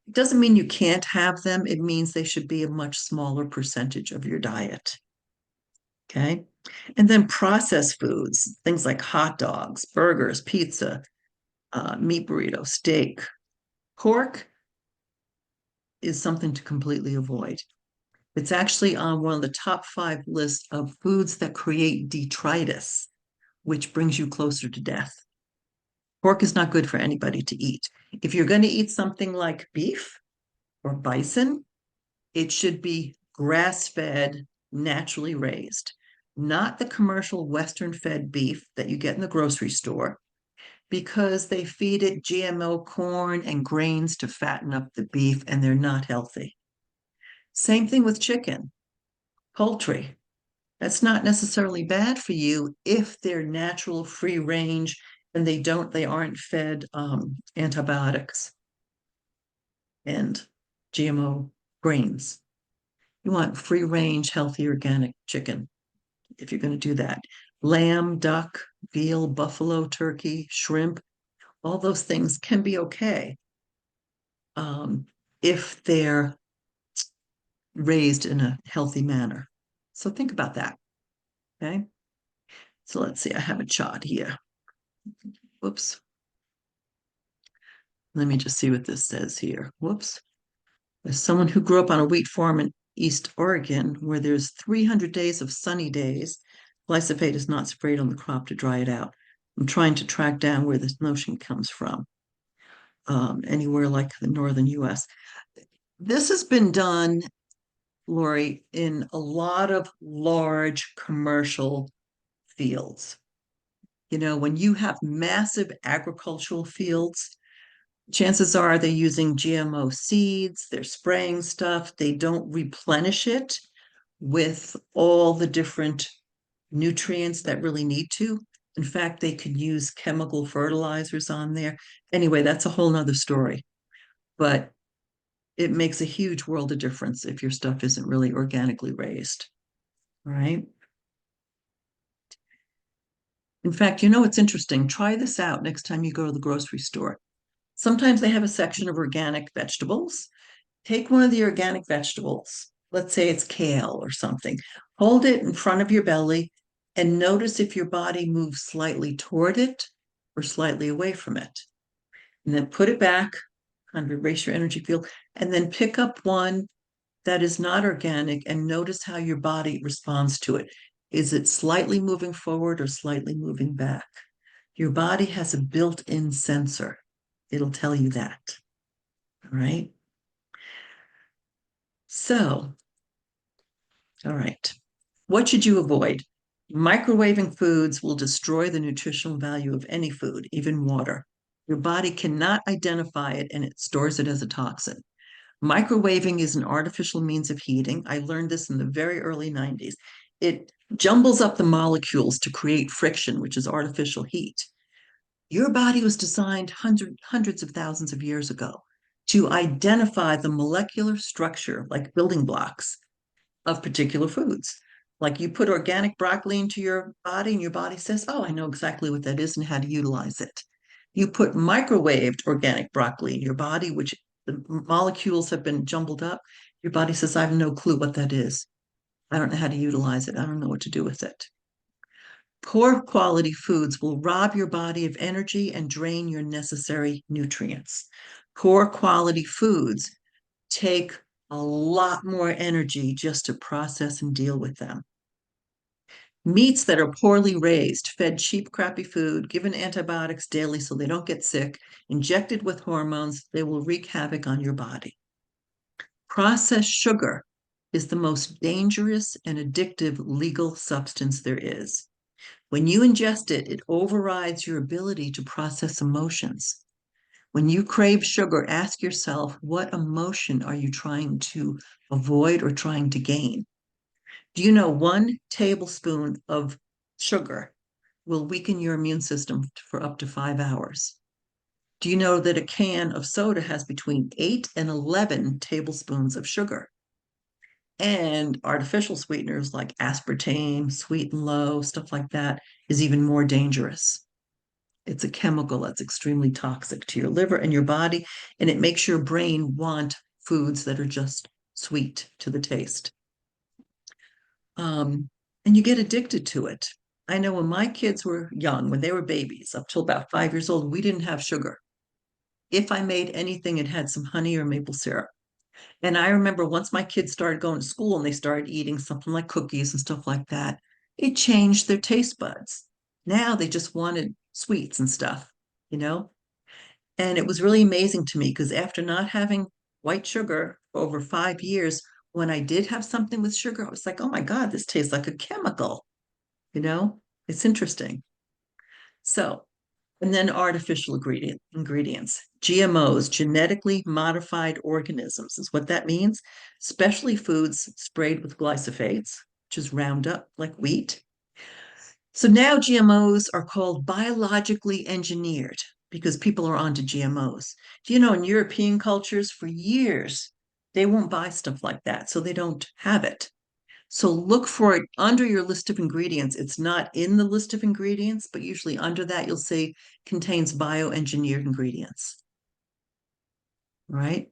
It doesn't mean you can't have them. It means they should be a much smaller percentage of your diet. Okay. And then processed foods, things like hot dogs, burgers, pizza, meat burrito, steak, pork is something to completely avoid. It's actually on one of the top 5 lists of foods that create detritus, which brings you closer to death. Pork is not good for anybody to eat. If you're going to eat something like beef or bison, it should be grass-fed, naturally raised, not the commercial Western-fed beef that you get in the grocery store, because they feed it GMO corn and grains to fatten up the beef, and they're not healthy. Same thing with chicken, poultry. That's not necessarily bad for you if they're natural, free range, and they aren't fed antibiotics and GMO grains. You want free range, healthy, organic chicken if you're going to do that. Lamb, duck, veal, buffalo, turkey, shrimp, all those things can be okay if they're raised in a healthy manner. So think about that. Okay. So let's see, I have a chart here. Whoops. Let me just see what this says here. Whoops. As someone who grew up on a wheat farm in East Oregon, where there's 300 days of sunny days, glyphosate is not sprayed on the crop to dry it out. I'm trying to track down where this notion comes from. Anywhere like the northern US. This has been done, Lori, in a lot of large commercial fields. When you have massive agricultural fields, Chances are they're using GMO seeds, they're spraying stuff, they don't replenish it with all the different nutrients that really need to. In fact, they could use chemical fertilizers on there. Anyway, that's a whole nother story. But it makes a huge world of difference if your stuff isn't really organically raised, right? In fact, it's interesting. Try this out next time you go to the grocery store. Sometimes they have a section of organic vegetables. Take one of the organic vegetables. Let's say it's kale or something. Hold it in front of your belly and notice if your body moves slightly toward it or slightly away from it. And then put it back, kind of erase your energy field, and then pick up one that is not organic and notice how your body responds to it. Is it slightly moving forward or slightly moving back? Your body has a built-in sensor. It'll tell you that. All right. So, all right. What should you avoid? Microwaving foods will destroy the nutritional value of any food, even water. Your body cannot identify it and it stores it as a toxin. Microwaving is an artificial means of heating. I learned this in the very early 90s. It jumbles up the molecules to create friction, which is artificial heat. Your body was designed hundreds of thousands of years ago to identify the molecular structure, like building blocks, of particular foods. Like you put organic broccoli into your body, and your body says, oh, I know exactly what that is and how to utilize it. You put microwaved organic broccoli in your body, which the molecules have been jumbled up. Your body says, I have no clue what that is. I don't know how to utilize it. I don't know what to do with it. Poor quality foods will rob your body of energy and drain your necessary nutrients. Poor quality foods take a lot more energy just to process and deal with them. Meats that are poorly raised, fed cheap, crappy food, given antibiotics daily so they don't get sick, injected with hormones, they will wreak havoc on your body. Processed sugar is the most dangerous and addictive legal substance there is. When you ingest it, it overrides your ability to process emotions. When you crave sugar, ask yourself, what emotion are you trying to avoid or trying to gain? Do you know 1 tablespoon of sugar will weaken your immune system for up to 5 hours? Do you know that a can of soda has between 8 and 11 tablespoons of sugar? And artificial sweeteners like aspartame, sweet and low, stuff like that is even more dangerous. It's a chemical that's extremely toxic to your liver and your body, and it makes your brain want foods that are just sweet to the taste. And you get addicted to it. I know when my kids were young, when they were babies, up till about 5 years old, we didn't have sugar. If I made anything, it had some honey or maple syrup. And I remember once my kids started going to school and they started eating something like cookies and stuff like that, it changed their taste buds. Now they just wanted sweets and stuff, you know? And it was really amazing to me because after not having white sugar for over 5 years, when I did have something with sugar, I was like, oh my God, this tastes like a chemical, you know? It's interesting. So, and then artificial ingredients. GMOs, genetically modified organisms, is what that means. Especially foods sprayed with glyphosates, which is Roundup, like wheat. So now GMOs are called biologically engineered because people are onto GMOs. Do you know in European cultures for years, they won't buy stuff like that, so they don't have it. So look for it under your list of ingredients. It's not in the list of ingredients, but usually under that you'll say contains bioengineered ingredients. Right?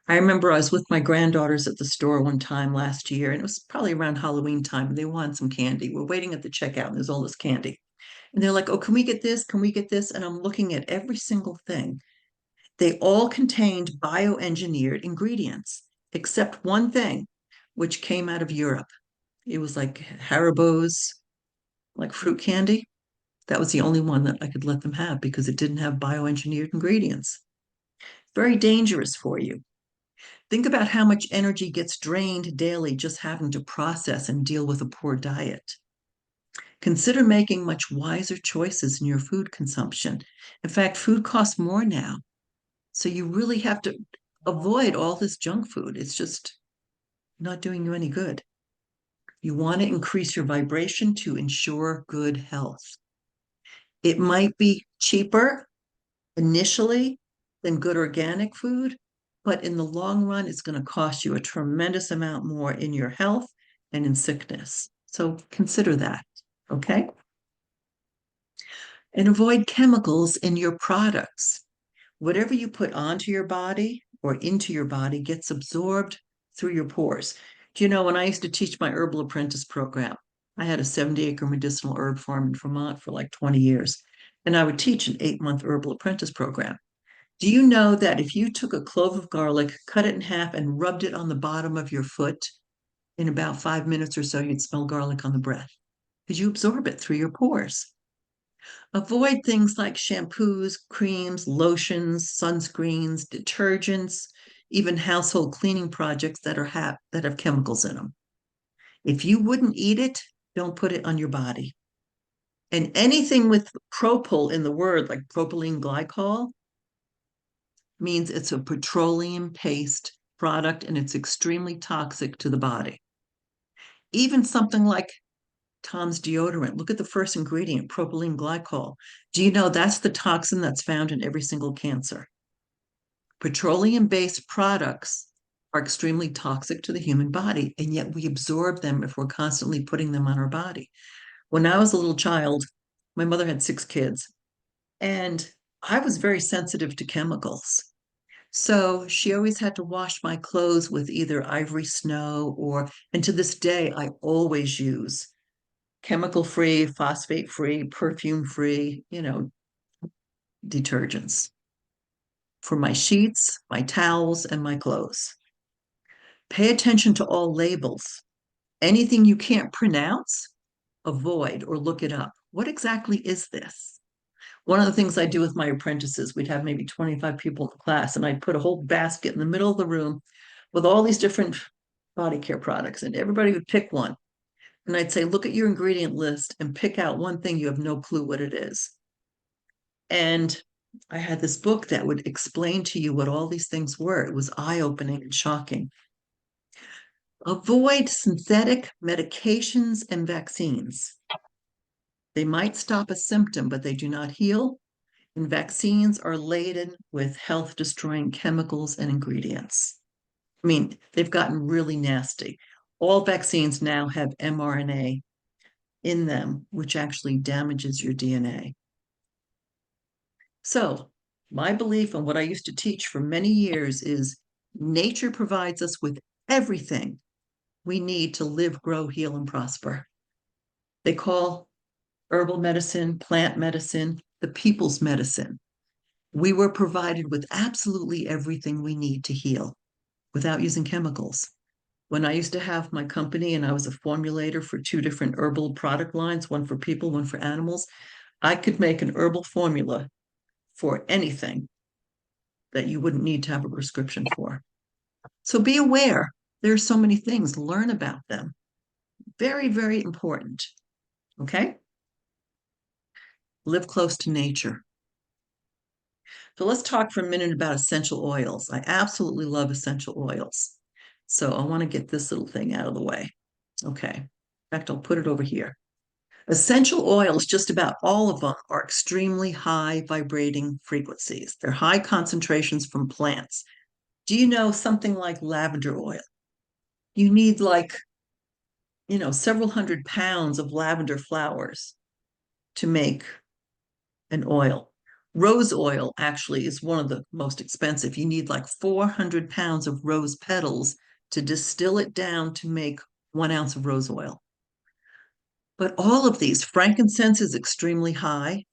I remember I was with my granddaughters at the store one time last year, and it was probably around Halloween time. They wanted some candy. We're waiting at the checkout, and there's all this candy. And they're like, oh, can we get this? Can we get this? And I'm looking at every single thing. They all contained bioengineered ingredients, except one thing, which came out of Europe. It was like Haribo's, like fruit candy. That was the only one that I could let them have because it didn't have bioengineered ingredients. Very dangerous for you. Think about how much energy gets drained daily just having to process and deal with a poor diet. Consider making much wiser choices in your food consumption. In fact, food costs more now. So you really have to avoid all this junk food. It's just not doing you any good. You want to increase your vibration to ensure good health. It might be cheaper initially than good organic food, but in the long run, it's going to cost you a tremendous amount more in your health and in sickness. So consider that, okay? And avoid chemicals in your products. Whatever you put onto your body or into your body gets absorbed through your pores. Do you know, when I used to teach my herbal apprentice program, I had a 70-acre medicinal herb farm in Vermont for like 20 years, and I would teach an 8-month herbal apprentice program. Do you know that if you took a clove of garlic, cut it in half, and rubbed it on the bottom of your foot, in about 5 minutes or so, you'd smell garlic on the breath? Because you absorb it through your pores. Avoid things like shampoos, creams, lotions, sunscreens, detergents, even household cleaning projects that have chemicals in them. If you wouldn't eat it, don't put it on your body. And anything with propyl in the word, like propylene glycol, means it's a petroleum paste product and it's extremely toxic to the body. Even something like Tom's deodorant. Look at the first ingredient, propylene glycol. Do you know that's the toxin that's found in every single cancer? Petroleum-based products are extremely toxic to the human body, and yet we absorb them if we're constantly putting them on our body. When I was a little child, my mother had 6 kids, and I was very sensitive to chemicals. So she always had to wash my clothes with either Ivory Snow and to this day, I always use chemical free, phosphate free, perfume free, detergents for my sheets, my towels, and my clothes. Pay attention to all labels. Anything you can't pronounce, avoid or look it up. What exactly is this? One of the things I do with my apprentices, we'd have maybe 25 people in the class, and I'd put a whole basket in the middle of the room with all these different body care products, and everybody would pick one. And I'd say, look at your ingredient list and pick out one thing you have no clue what it is. And I had this book that would explain to you what all these things were. It was eye-opening and shocking. Avoid synthetic medications and vaccines. They might stop a symptom, but they do not heal. And vaccines are laden with health-destroying chemicals and ingredients. I mean, they've gotten really nasty. All vaccines now have mRNA in them, which actually damages your DNA. So, my belief and what I used to teach for many years is nature provides us with everything we need to live, grow, heal, and prosper. They call herbal medicine, plant medicine, the people's medicine. We were provided with absolutely everything we need to heal without using chemicals. When I used to have my company and I was a formulator for 2 different herbal product lines, one for people, one for animals, I could make an herbal formula for anything that you wouldn't need to have a prescription for. So be aware. There are so many things. Learn about them. Very, very important. Okay? Live close to nature. So let's talk for a minute about essential oils. I absolutely love essential oils. So I want to get this little thing out of the way. Okay. In fact, I'll put it over here. Essential oils, just about all of them, are extremely high vibrating frequencies. They're high concentrations from plants. Do you know something like lavender oil? You need several 100 pounds of lavender flowers to make an oil. Rose oil actually is one of the most expensive. You need like 400 pounds of rose petals to distill it down to make 1 ounce of rose oil. But all of these, frankincense is extremely high.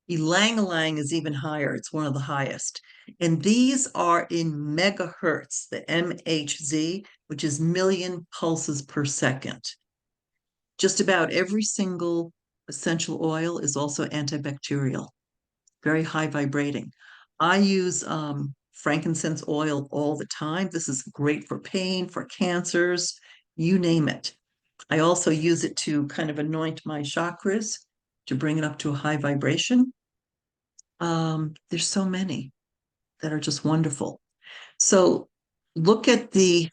Ylang ylang is even higher. It's one of the highest. And these are in megahertz, the MHz, which is million pulses per second. Just about every single essential oil is also antibacterial, very high vibrating. I use frankincense oil all the time. This is great for pain, for cancers, you name it. I also use it to kind of anoint my chakras to bring it up to a high vibration. There's so many. that are just wonderful. So look at the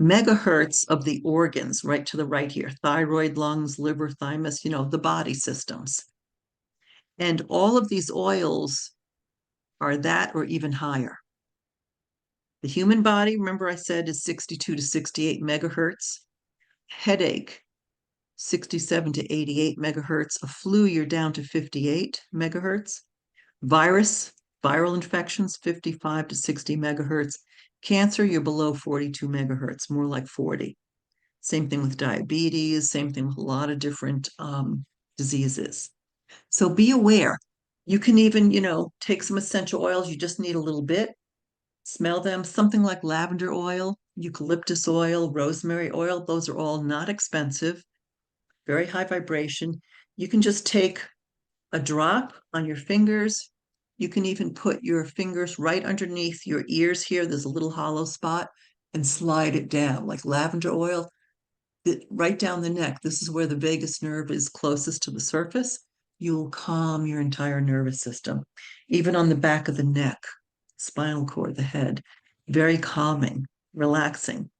megahertz of the organs right to the right here: thyroid, lungs, liver, thymus, the body systems. And all of these oils are that or even higher. The human body, remember I said, is 62 to 68 megahertz. Headache, 67 to 88 megahertz. A flu, you're down to 58 megahertz. Viral infections, 55 to 60 megahertz. Cancer, you're below 42 megahertz, more like 40. Same thing with diabetes, same thing with a lot of different diseases. So be aware. You can even, take some essential oils. You just need a little bit. Smell them. Something like lavender oil, eucalyptus oil, rosemary oil. Those are all not expensive, very high vibration. You can just take a drop on your fingers. You can even put your fingers right underneath your ears here. There's a little hollow spot, and slide it down like lavender oil right down the neck. This is where the vagus nerve is closest to the surface. You'll calm your entire nervous system, even on the back of the neck, spinal cord, the head. Very calming, relaxing.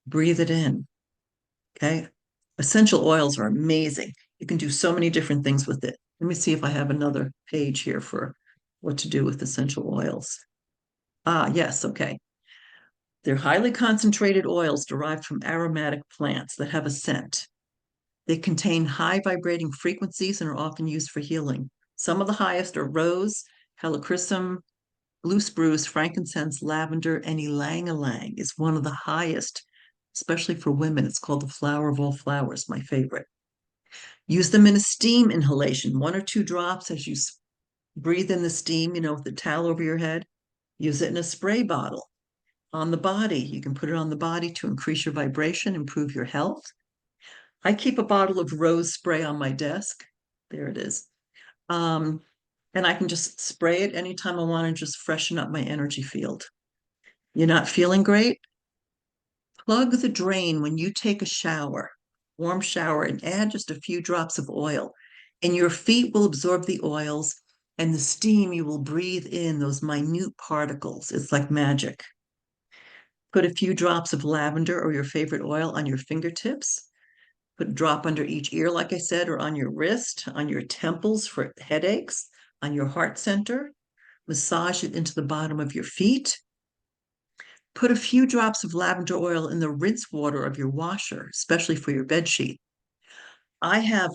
Breathe it in. Okay. Essential oils are amazing. You can do so many different things with it. Let me see if I have another page here for what to do with essential oils. Yes. Okay. They're highly concentrated oils derived from aromatic plants that have a scent. They contain high vibrating frequencies and are often used for healing. Some of the highest are rose, helichrysum, blue spruce, frankincense, lavender, and ylang ylang is one of the highest, especially for women. It's called the flower of all flowers, my favorite. Use them in a steam inhalation, 1 or 2 drops as you breathe in the steam, with the towel over your head. Use it in a spray bottle on the body. You can put it on the body to increase your vibration, improve your health. I keep a bottle of rose spray on my desk. There it is. And I can just spray it anytime I want to just freshen up my energy field. You're not feeling great? Plug the drain when you take a shower, warm shower, and add just a few drops of oil. And your feet will absorb the oils, and the steam, you will breathe in those minute particles. It's like magic. Put a few drops of lavender or your favorite oil on your fingertips. Put a drop under each ear, like I said, or on your wrist, on your temples for headaches, on your heart center. Massage it into the bottom of your feet. Put a few drops of lavender oil in the rinse water of your washer, especially for your bed sheet. I have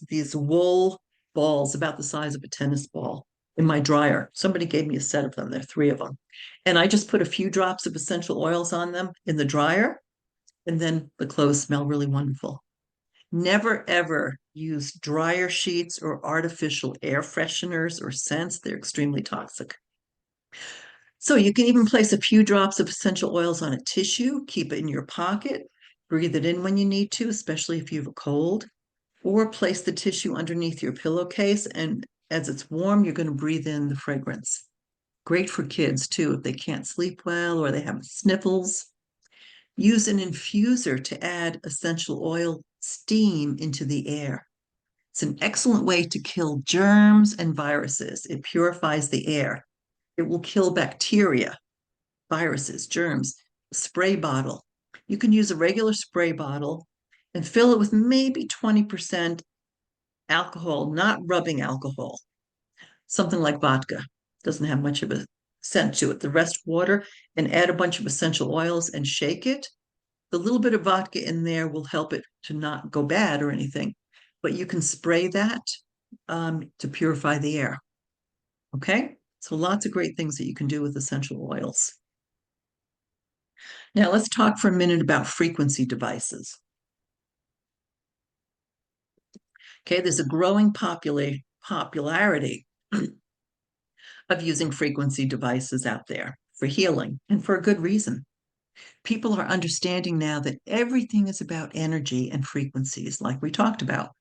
these wool balls about the size of a tennis ball in my dryer. Somebody gave me a set of them. There are 3 of them. And I just put a few drops of essential oils on them in the dryer, and then the clothes smell really wonderful. Never ever use dryer sheets or artificial air fresheners or scents. They're extremely toxic. So you can even place a few drops of essential oils on a tissue, keep it in your pocket, breathe it in when you need to, especially if you have a cold, or place the tissue underneath your pillowcase. And as it's warm, you're going to breathe in the fragrance. Great for kids too, if they can't sleep well or they have sniffles. Use an infuser to add essential oil steam into the air. It's an excellent way to kill germs and viruses. It purifies the air. It will kill bacteria, viruses, germs. Spray bottle. You can use a regular spray bottle and fill it with maybe 20% alcohol, not rubbing alcohol. Something like vodka. Doesn't have much of a scent to it. The rest water, and add a bunch of essential oils and shake it. The little bit of vodka in there will help it to not go bad or anything, but you can spray that to purify the air. Okay, so lots of great things that you can do with essential oils. Now let's talk for a minute about frequency devices. Okay, there's a growing popularity of using frequency devices out there for healing, and for a good reason. People are understanding now that everything is about energy and frequencies, like we talked about.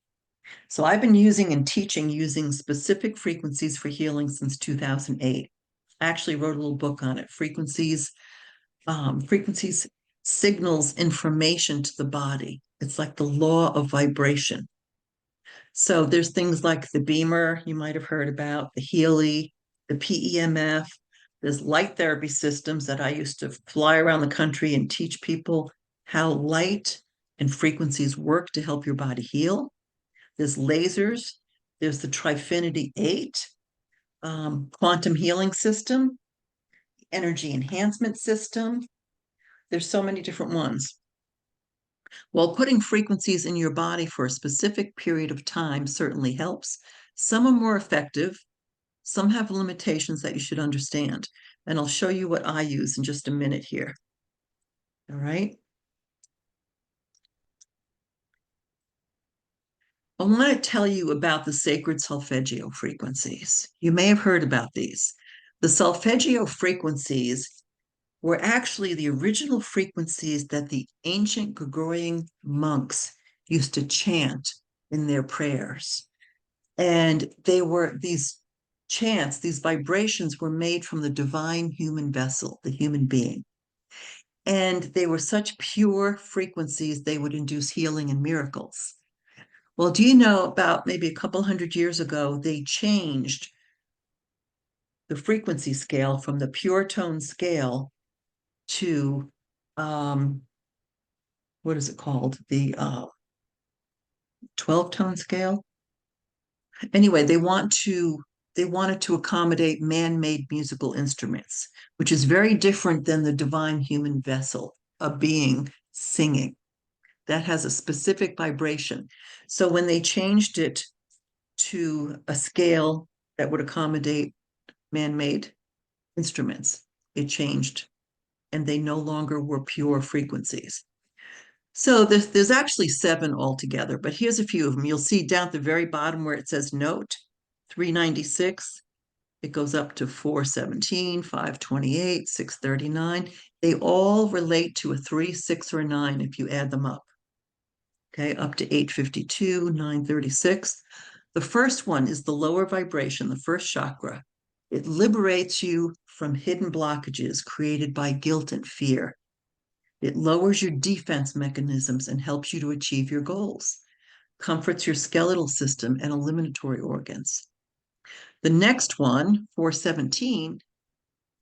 So I've been using and teaching using specific frequencies for healing since 2008. I actually wrote a little book on it. Frequencies signals information to the body. It's like the law of vibration. So there's things like the BEMER you might have heard about, the Healy, the PEMF, There's light therapy systems that I used to fly around the country and teach people how light and frequencies work to help your body heal. There's lasers. There's the Trifinity 8 quantum healing system, energy enhancement system. There's so many different ones. While putting frequencies in your body for a specific period of time certainly helps, some are more effective, some have limitations that you should understand. And I'll show you what I use in just a minute here. All right. I want to tell you about the sacred solfeggio frequencies. You may have heard about these. The solfeggio frequencies were actually the original frequencies that the ancient Gregorian monks used to chant in their prayers. And they were these chants, these vibrations were made from the divine human vessel, the human being. And they were such pure frequencies, they would induce healing and miracles. Well, do you know about maybe a couple hundred years ago, they changed the frequency scale from the pure tone scale to what is it called? The 12 tone scale. Anyway, they wanted to accommodate man-made musical instruments, which is very different than the divine human vessel, a being singing. That has a specific vibration. So when they changed it to a scale that would accommodate man-made instruments, it changed, and they no longer were pure frequencies. So there's actually 7 altogether, but here's a few of them. You'll see down at the very bottom where it says note, 396. It goes up to 417, 528, 639. They all relate to a 3, 6, or 9 if you add them up. Okay, up to 852, 936. The first one is the lower vibration, the first chakra. It liberates you from hidden blockages created by guilt and fear. It lowers your defense mechanisms and helps you to achieve your goals, comforts your skeletal system and eliminatory organs. The next one, 417,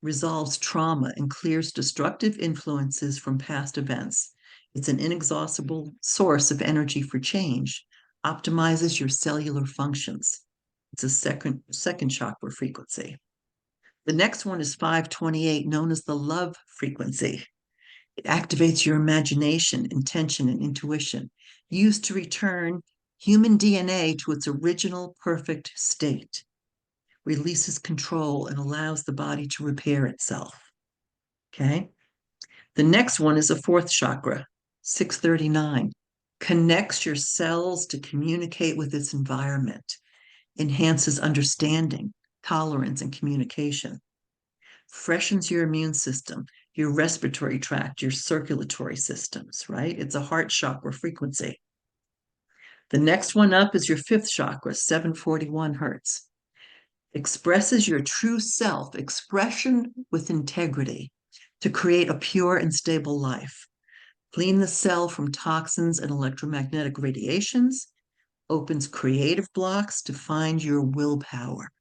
resolves trauma and clears destructive influences from past events. It's an inexhaustible source of energy for change, optimizes your cellular functions. It's a second chakra frequency. The next one is 528, known as the love frequency. It activates your imagination, intention, and intuition, used to return human DNA to its original perfect state, releases control, and allows the body to repair itself. Okay. The next one is a fourth chakra, 639, connects your cells to communicate with its environment, enhances understanding, tolerance, and communication, freshens your immune system, your respiratory tract, your circulatory systems, right? It's a heart chakra frequency. The next one up is your fifth chakra, 741 hertz. Expresses your true self, expression with integrity to create a pure and stable life. Clean the cell from toxins and electromagnetic radiations, opens creative blocks to find your willpower.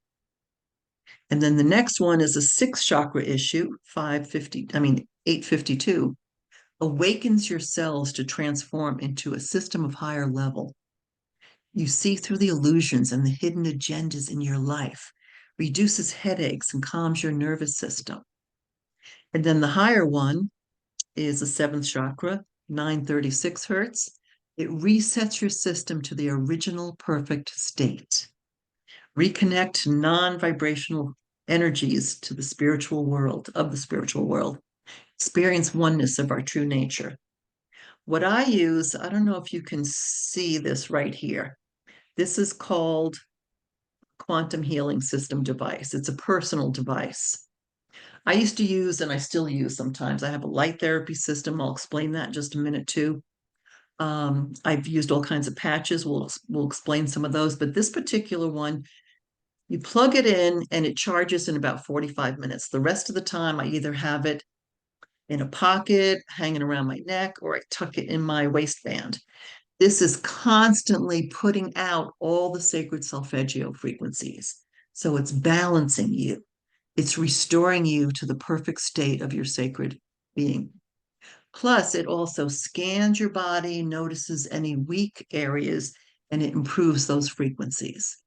And then the next one is a sixth chakra issue, 852, awakens your cells to transform into a system of higher level. You see through the illusions and the hidden agendas in your life, reduces headaches and calms your nervous system. And then the higher one is the seventh chakra, 936 hertz. It resets your system to the original perfect state. Reconnect non-vibrational energies to the spiritual world, of the spiritual world. Experience oneness of our true nature. What I use, I don't know if you can see this right here. This is called quantum healing system device. It's a personal device. I used to use, and I still use sometimes, I have a light therapy system. I'll explain that in just a minute too. I've used all kinds of patches. We'll explain some of those, but this particular one, you plug it in and it charges in about 45 minutes. The rest of the time, I either have it in a pocket, hanging around my neck, or I tuck it in my waistband. This is constantly putting out all the sacred solfeggio frequencies. So it's balancing you. It's restoring you to the perfect state of your sacred being. Plus, it also scans your body, notices any weak areas, and it improves those frequencies.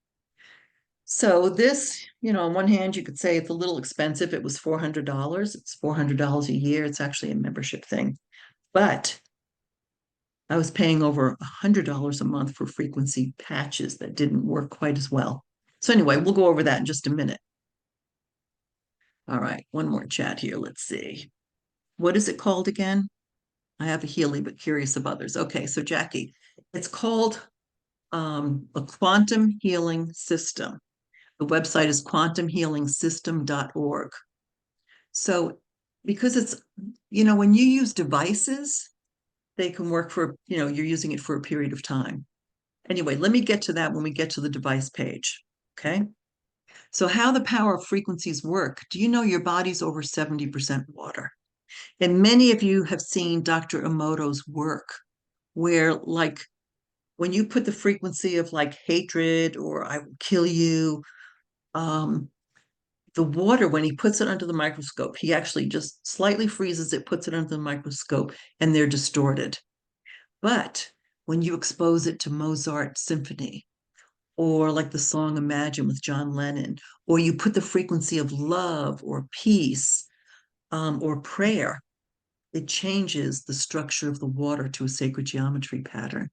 So this, on one hand, you could say it's a little expensive. It was $400. It's $400 a year. It's actually a membership thing. But I was paying over $100 a month for frequency patches that didn't work quite as well. So anyway, we'll go over that in just a minute. All right, one more chat here. Let's see. What is it called again? I have a Healy, but curious of others. Okay, so Jackie, it's called a quantum healing system. The website is quantumhealingsystem.org. So because it's, when you use devices, they can work for, you're using it for a period of time. Anyway, let me get to that when we get to the device page. Okay. So how the power of frequencies work. Do you know your body's over 70% water? And many of you have seen Dr. Emoto's work, where like when you put the frequency of like hatred or I will kill you, the water, when he puts it under the microscope, he actually just slightly freezes it, puts it under the microscope, and they're distorted. But when you expose it to Mozart symphony, or like the song Imagine with John Lennon, or you put the frequency of love or peace or prayer, it changes the structure of the water to a sacred geometry pattern.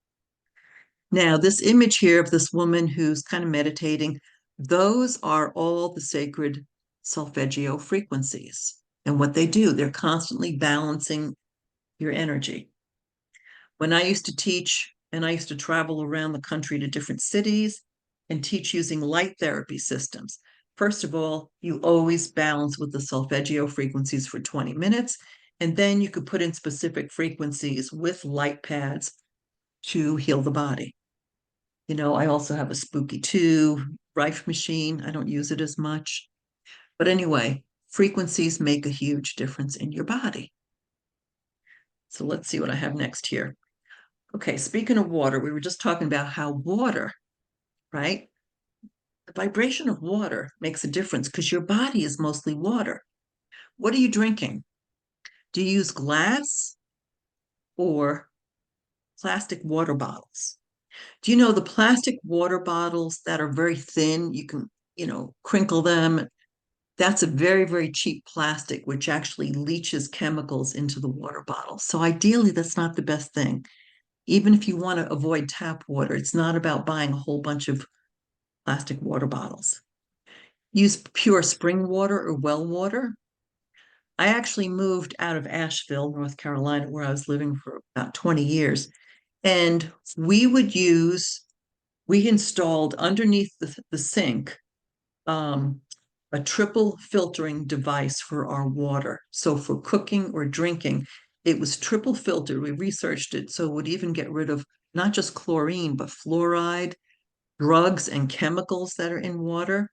Now, this image here of this woman who's kind of meditating, those are all the sacred solfeggio frequencies. And what they do, they're constantly balancing your energy. When I used to teach, and I used to travel around the country to different cities and teach using light therapy systems. First of all, you always balance with the solfeggio frequencies for 20 minutes, and then you could put in specific frequencies with light pads to heal the body. I also have a Spooky 2 Rife machine. I don't use it as much. But anyway, frequencies make a huge difference in your body. So let's see what I have next here. Okay, speaking of water, we were just talking about how water, right? The vibration of water makes a difference because your body is mostly water. What are you drinking? Do you use glass or plastic water bottles? Do you know the plastic water bottles that are very thin? You can, crinkle them. That's a very, very cheap plastic, which actually leaches chemicals into the water bottle. So ideally, that's not the best thing. Even if you want to avoid tap water, it's not about buying a whole bunch of plastic water bottles. Use pure spring water or well water. I actually moved out of Asheville, North Carolina, where I was living for about 20 years. And we installed underneath the sink a triple filtering device for our water. So for cooking or drinking, it was triple filtered. We researched it so it would even get rid of not just chlorine, but fluoride, drugs, and chemicals that are in water.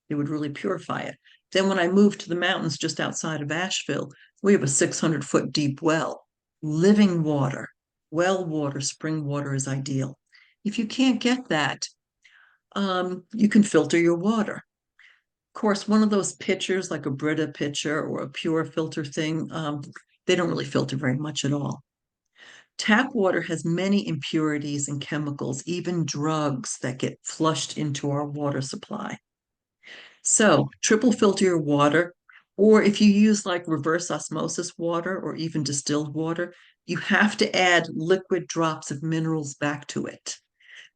It would really purify it. Then when I moved to the mountains just outside of Asheville, we have a 600-foot deep well. Living water, well water, spring water is ideal. If you can't get that, you can filter your water. Of course, one of those pitchers, like a Brita pitcher or a pure filter thing, they don't really filter very much at all. Tap water has many impurities and chemicals, even drugs that get flushed into our water supply. So, triple filter your water, or if you use like reverse osmosis water or even distilled water, you have to add liquid drops of minerals back to it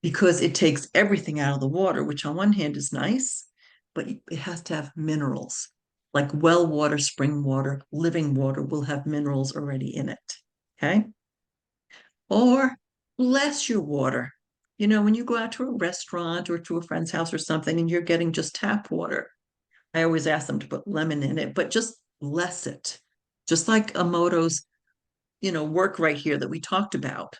because it takes everything out of the water, which on one hand is nice, but it has to have minerals. Like well water, spring water, living water will have minerals already in it. Okay. Or bless your water. When you go out to a restaurant or to a friend's house or something and you're getting just tap water, I always ask them to put lemon in it, but just bless it. Just like Emoto's, work right here that we talked about.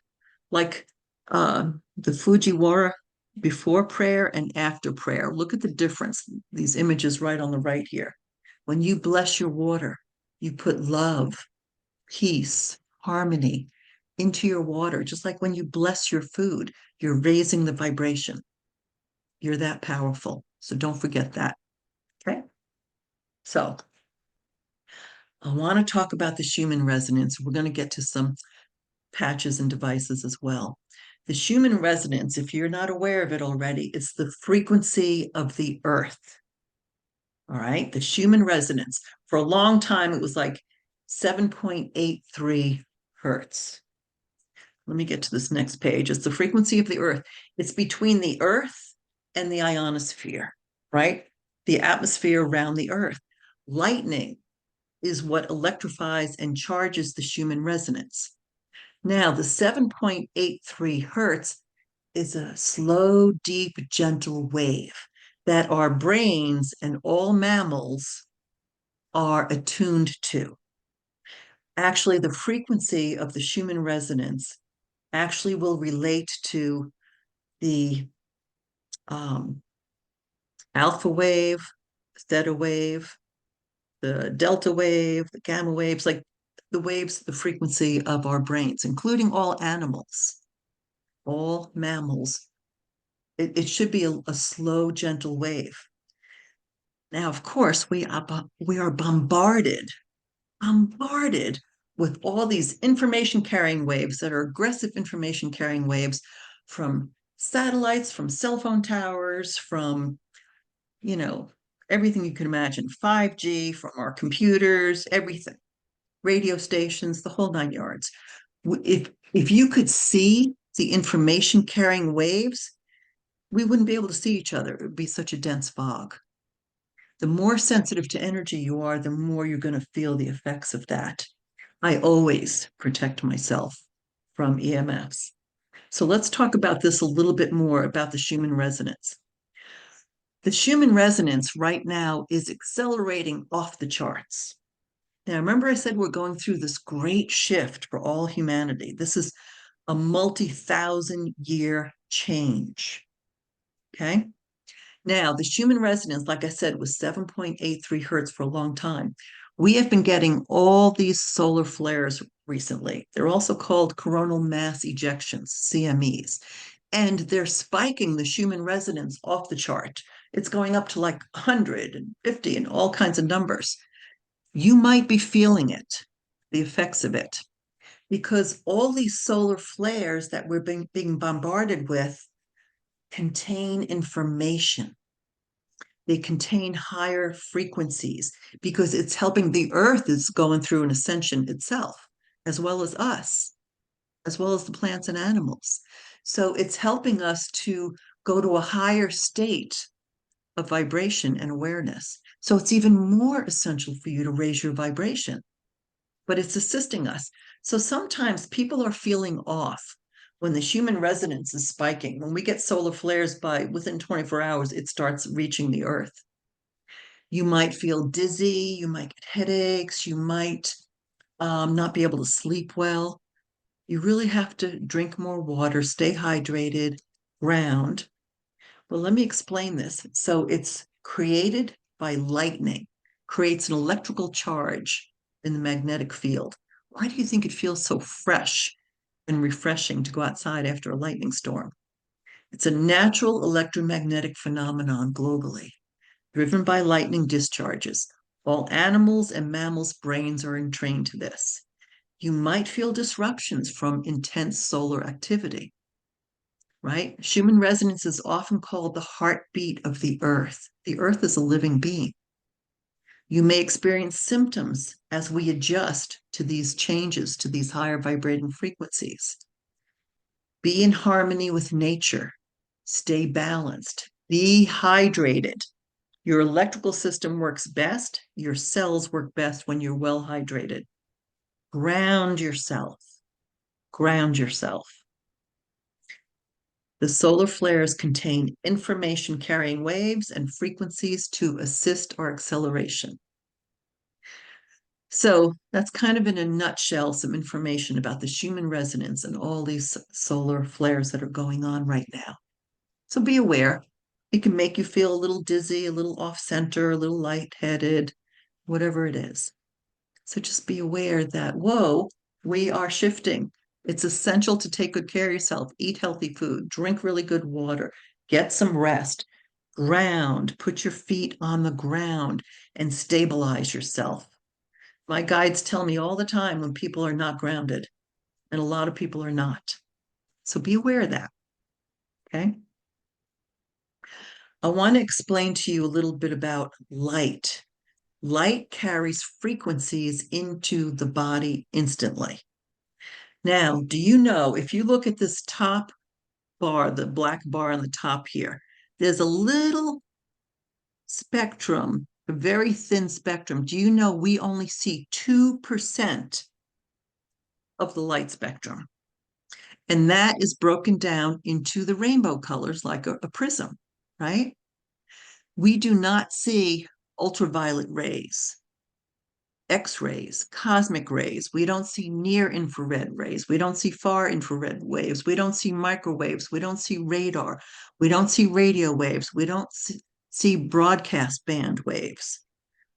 Like the Fujiwara before prayer and after prayer. Look at the difference. These images right on the right here. When you bless your water, you put love, peace, harmony into your water. Just like when you bless your food, you're raising the vibration. You're that powerful. So don't forget that. Okay. So I want to talk about the Schumann resonance. We're going to get to some patches and devices as well. The Schumann resonance, if you're not aware of it already, it's the frequency of the earth. All right, the Schumann resonance. For a long time, it was like 7.83 hertz. Let me get to this next page. It's the frequency of the earth. It's between the earth and the ionosphere, right? The atmosphere around the earth. Lightning is what electrifies and charges the Schumann resonance. Now, the 7.83 hertz is a slow, deep, gentle wave that our brains and all mammals are attuned to. Actually, the frequency of the Schumann resonance actually will relate to the um, alpha wave, theta wave, the delta wave, the gamma waves, like the waves, the frequency of our brains, including all animals, all mammals. It should be a slow, gentle wave. Now, of course, we are bombarded with all these information carrying waves that are aggressive information carrying waves from satellites, from cell phone towers, from, you know, everything you can imagine, 5G, from our computers, everything, radio stations, the whole nine yards. If you could see the information carrying waves, we wouldn't be able to see each other. It would be such a dense fog. The more sensitive to energy you are, the more you're going to feel the effects of that. I always protect myself from EMFs. So let's talk about this a little bit more about the Schumann resonance. The Schumann resonance right now is accelerating off the charts. Now, remember I said we're going through this great shift for all humanity. This is a multi-thousand year change. Okay. Now, the Schumann resonance, like I said, was 7.83 hertz for a long time. We have been getting all these solar flares recently. They're also called coronal mass ejections, CMEs, and they're spiking the Schumann resonance off the chart. It's going up to like 100 and 50 and all kinds of numbers. You might be feeling it, the effects of it, because all these solar flares that we're being bombarded with contain information. They contain higher frequencies because it's helping the earth is going through an ascension itself, as well as us, as well as the plants and animals. So it's helping us to go to a higher state of vibration and awareness. So it's even more essential for you to raise your vibration, but it's assisting us. So sometimes people are feeling off when the Schumann resonance is spiking. When we get solar flares by within 24 hours, it starts reaching the earth. You might feel dizzy, you might get headaches, you might not be able to sleep well. You really have to drink more water, stay hydrated, ground. Well, let me explain this. So it's created by lightning, creates an electrical charge in the magnetic field. Why do you think it feels so fresh and refreshing to go outside after a lightning storm? It's a natural electromagnetic phenomenon globally, driven by lightning discharges. All animals and mammals' brains are entrained to this. You might feel disruptions from intense solar activity, right? Schumann resonance is often called the heartbeat of the earth. The earth is a living being. You may experience symptoms as we adjust to these changes, to these higher vibrating frequencies. Be in harmony with nature. Stay balanced. Be hydrated. Your electrical system works best, your cells work best when you're well hydrated. Ground yourself. Ground yourself. The solar flares contain information carrying waves and frequencies to assist our acceleration. So that's kind of in a nutshell some information about the Schumann resonance and all these solar flares that are going on right now. So be aware. It can make you feel a little dizzy, a little off center, a little lightheaded, whatever it is. So just be aware that, whoa, we are shifting. It's essential to take good care of yourself, eat healthy food, drink really good water, get some rest, ground, put your feet on the ground, and stabilize yourself. My guides tell me all the time when people are not grounded, and a lot of people are not. So be aware of that. Okay. I want to explain to you a little bit about light. Light carries frequencies into the body instantly. Now, do you know if you look at this top bar, the black bar on the top here, there's a little spectrum, a very thin spectrum. Do you know we only see 2% of the light spectrum? And that is broken down into the rainbow colors like a prism, right? We do not see ultraviolet rays, X-rays, cosmic rays. We don't see near infrared rays. We don't see far infrared waves. We don't see microwaves. We don't see radar. We don't see radio waves. We don't see broadcast band waves.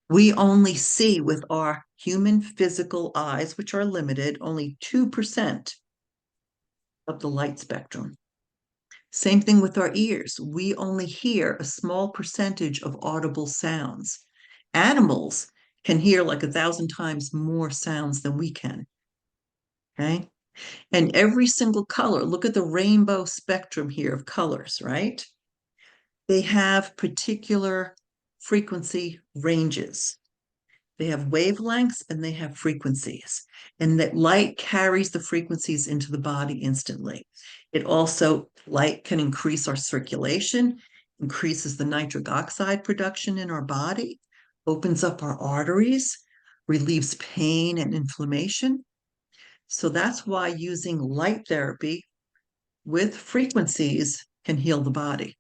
We only see with our human physical eyes, which are limited, only 2% of the light spectrum. Same thing with our ears. We only hear a small percentage of audible sounds. Animals can hear like 1,000 times more sounds than we can. Okay. And every single color, look at the rainbow spectrum here of colors, right? They have particular frequency ranges. They have wavelengths and they have frequencies. And that light carries the frequencies into the body instantly. It also, light can increase our circulation, increases the nitric oxide production in our body, opens up our arteries, relieves pain and inflammation. So that's why using light therapy with frequencies can heal the body.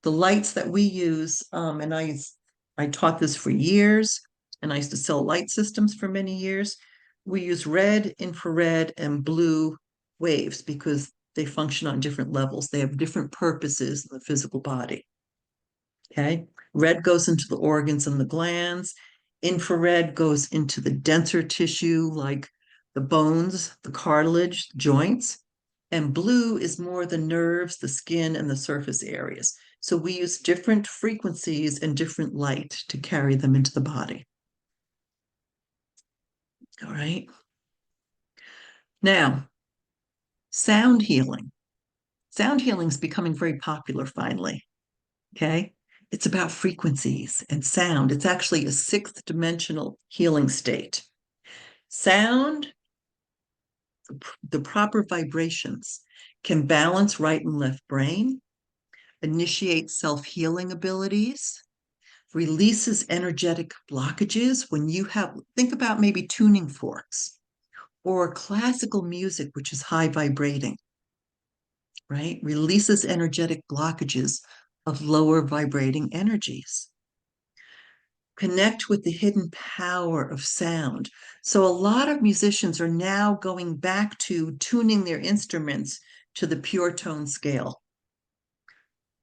The lights that we use, and I taught this for years, and I used to sell light systems for many years. We use red, infrared, and blue waves because they function on different levels. They have different purposes in the physical body. Okay. Red goes into the organs and the glands. Infrared goes into the denser tissue like the bones, the cartilage, joints. And blue is more the nerves, the skin, and the surface areas. So we use different frequencies and different light to carry them into the body. All right. Now, sound healing. Sound healing is becoming very popular finally. Okay. It's about frequencies and sound. It's actually a sixth dimensional healing state. Sound, the proper vibrations, can balance right and left brain, initiate self-healing abilities, releases energetic blockages. When you have, think about maybe tuning forks or classical music, which is high vibrating, right? Releases energetic blockages of lower vibrating energies. Connect with the hidden power of sound. So a lot of musicians are now going back to tuning their instruments to the pure tone scale.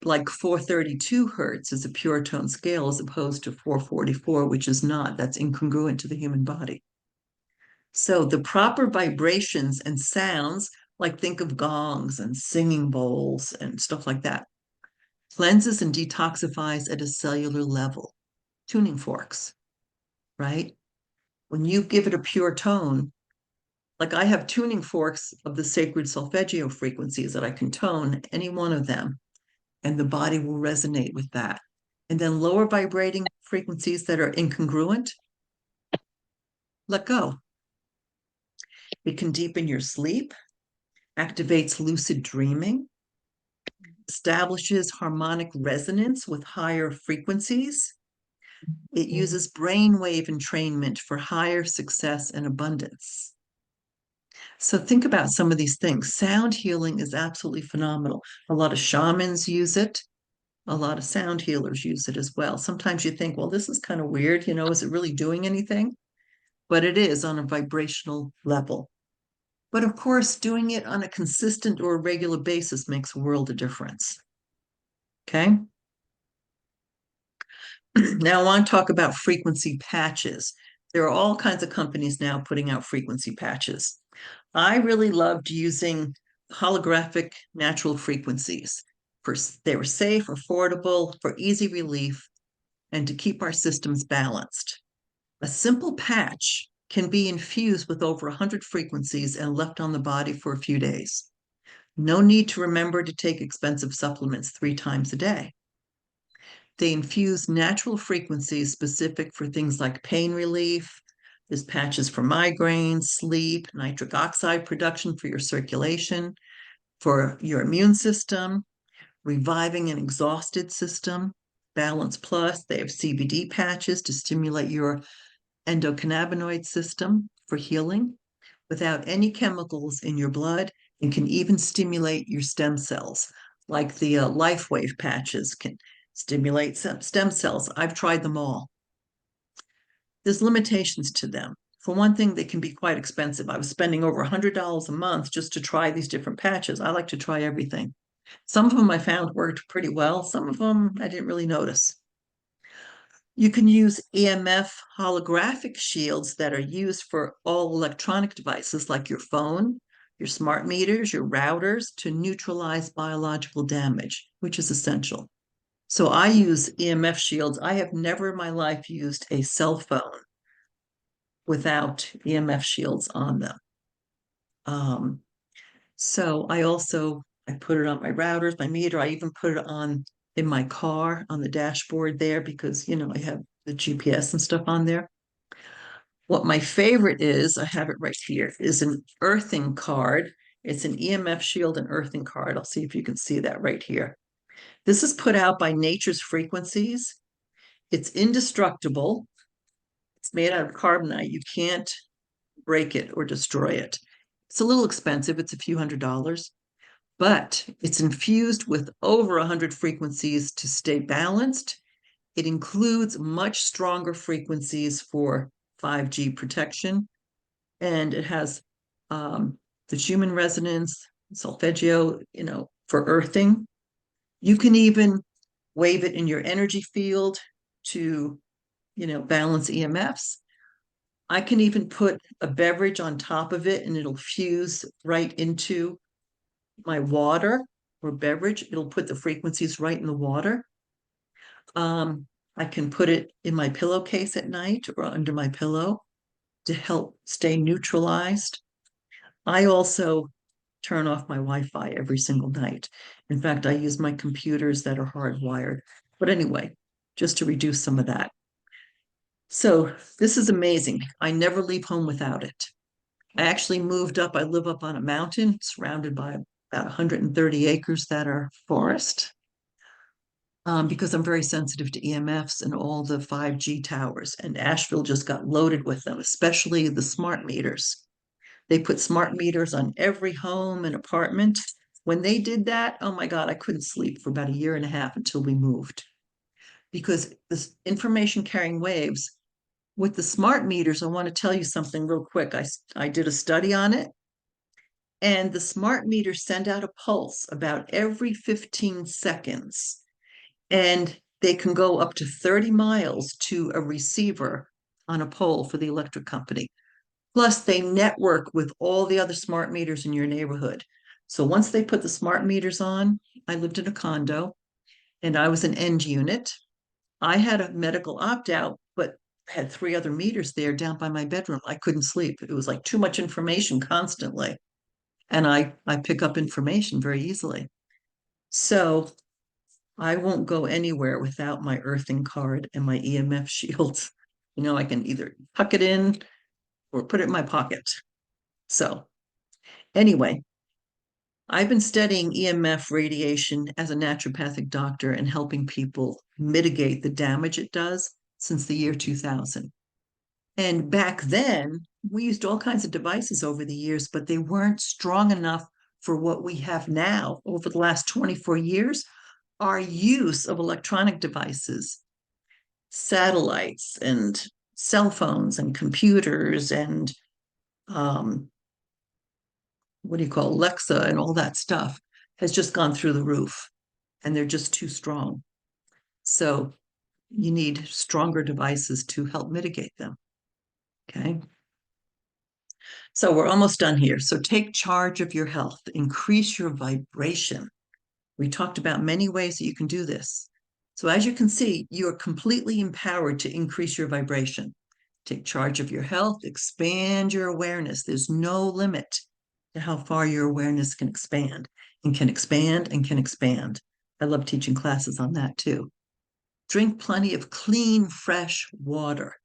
Like 432 hertz is a pure tone scale as opposed to 444, which is not. That's incongruent to the human body. So the proper vibrations and sounds, like think of gongs and singing bowls and stuff like that, cleanses and detoxifies at a cellular level. Tuning forks, right? When you give it a pure tone, like I have tuning forks of the sacred solfeggio frequencies that I can tone any one of them, and the body will resonate with that. And then lower vibrating frequencies that are incongruent, let go. It can deepen your sleep, activates lucid dreaming, establishes harmonic resonance with higher frequencies. It uses brainwave entrainment for higher success and abundance. So think about some of these things. Sound healing is absolutely phenomenal. A lot of shamans use it. A lot of sound healers use it as well. Sometimes you think, well, this is kind of weird. Is it really doing anything? But it is on a vibrational level. But of course, doing it on a consistent or a regular basis makes a world of difference. Okay. Now I want to talk about frequency patches. There are all kinds of companies now putting out frequency patches. I really loved using holographic natural frequencies. They were safe, affordable, for easy relief. and to keep our systems balanced. A simple patch can be infused with over 100 frequencies and left on the body for a few days. No need to remember to take expensive supplements 3 times a day. They infuse natural frequencies specific for things like pain relief. There's patches for migraine, sleep, nitric oxide production for your circulation, for your immune system, reviving an exhausted system. Balance Plus, they have CBD patches to stimulate your endocannabinoid system for healing without any chemicals in your blood, and can even stimulate your stem cells, like the LifeWave patches can stimulate some stem cells. I've tried them all. There's limitations to them. For one thing, they can be quite expensive. I was spending over $100 a month just to try these different patches. I like to try everything. Some of them I found worked pretty well. Some of them I didn't really notice. You can use EMF holographic shields that are used for all electronic devices like your phone, your smart meters, your routers to neutralize biological damage, which is essential. So I use EMF shields. I have never in my life used a cell phone without EMF shields on them. Um, so I put it on my routers, my meter. I even put it on in my car on the dashboard there because, I have the GPS and stuff on there. What my favorite is, I have it right here, is an earthing card. It's an EMF shield and earthing card. I'll see if you can see that right here. This is put out by Nature's Frequencies. It's indestructible. It's made out of carbonite. You can't break it or destroy it. It's a little expensive. It's a few $100s, but it's infused with over 100 frequencies to stay balanced. It includes much stronger frequencies for 5G protection, and it has the Schumann resonance, solfeggio, for earthing. You can even wave it in your energy field to, balance EMFs. I can even put a beverage on top of it and it'll fuse right into my water or beverage. It'll put the frequencies right in the water. I can put it in my pillowcase at night or under my pillow to help stay neutralized. I also turn off my Wi-Fi every single night. In fact, I use my computers that are hardwired. But anyway, just to reduce some of that. So this is amazing. I never leave home without it. I actually moved up. I live up on a mountain surrounded by about 130 acres that are forest. Because I'm very sensitive to EMFs and all the 5G towers. And Asheville just got loaded with them, especially the smart meters. They put smart meters on every home and apartment. When they did that, oh my God, I couldn't sleep for about a year and a half until we moved. Because this information carrying waves, with the smart meters, I want to tell you something real quick. I did a study on it, and the smart meters send out a pulse about every 15 seconds, and they can go up to 30 miles to a receiver on a pole for the electric company. Plus, they network with all the other smart meters in your neighborhood. So once they put the smart meters on, I lived in a condo and I was an end unit. I had a medical opt-out, but had 3 other meters there down by my bedroom. I couldn't sleep. It was like too much information constantly. And I pick up information very easily. So I won't go anywhere without my earthing card and my EMF shields. I can either tuck it in or put it in my pocket. So anyway, I've been studying EMF radiation as a naturopathic doctor and helping people mitigate the damage it does since the year 2000. And back then, we used all kinds of devices over the years, but they weren't strong enough for what we have now. Over the last 24 years, our use of electronic devices, satellites and cell phones and computers and what do you call Alexa and all that stuff has just gone through the roof, and they're just too strong. So you need stronger devices to help mitigate them. Okay. So we're almost done here. So take charge of your health, increase your vibration. We talked about many ways that you can do this. So as you can see, you are completely empowered to increase your vibration. Take charge of your health, expand your awareness. There's no limit to how far your awareness can expand and can expand and can expand. I love teaching classes on that too. Drink plenty of clean, fresh water.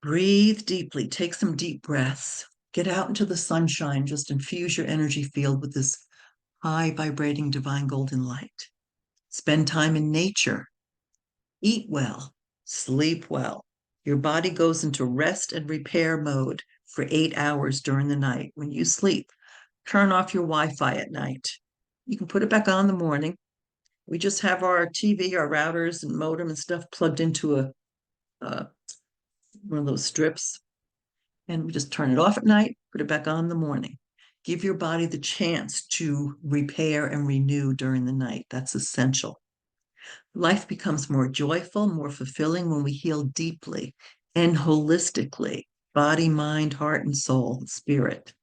Breathe deeply, take some deep breaths. Get out into the sunshine, just infuse your energy field with this high vibrating divine golden light. Spend time in nature. Eat well, sleep well. Your body goes into rest and repair mode for 8 hours during the night. When you sleep, turn off your Wi-Fi at night. You can put it back on in the morning. We just have our TV, our routers and modem and stuff plugged into one of those strips, and we just turn it off at night, put it back on in the morning. Give your body the chance to repair and renew during the night. That's essential. Life becomes more joyful, more fulfilling when we heal deeply and holistically, body, mind, heart, and soul, spirit,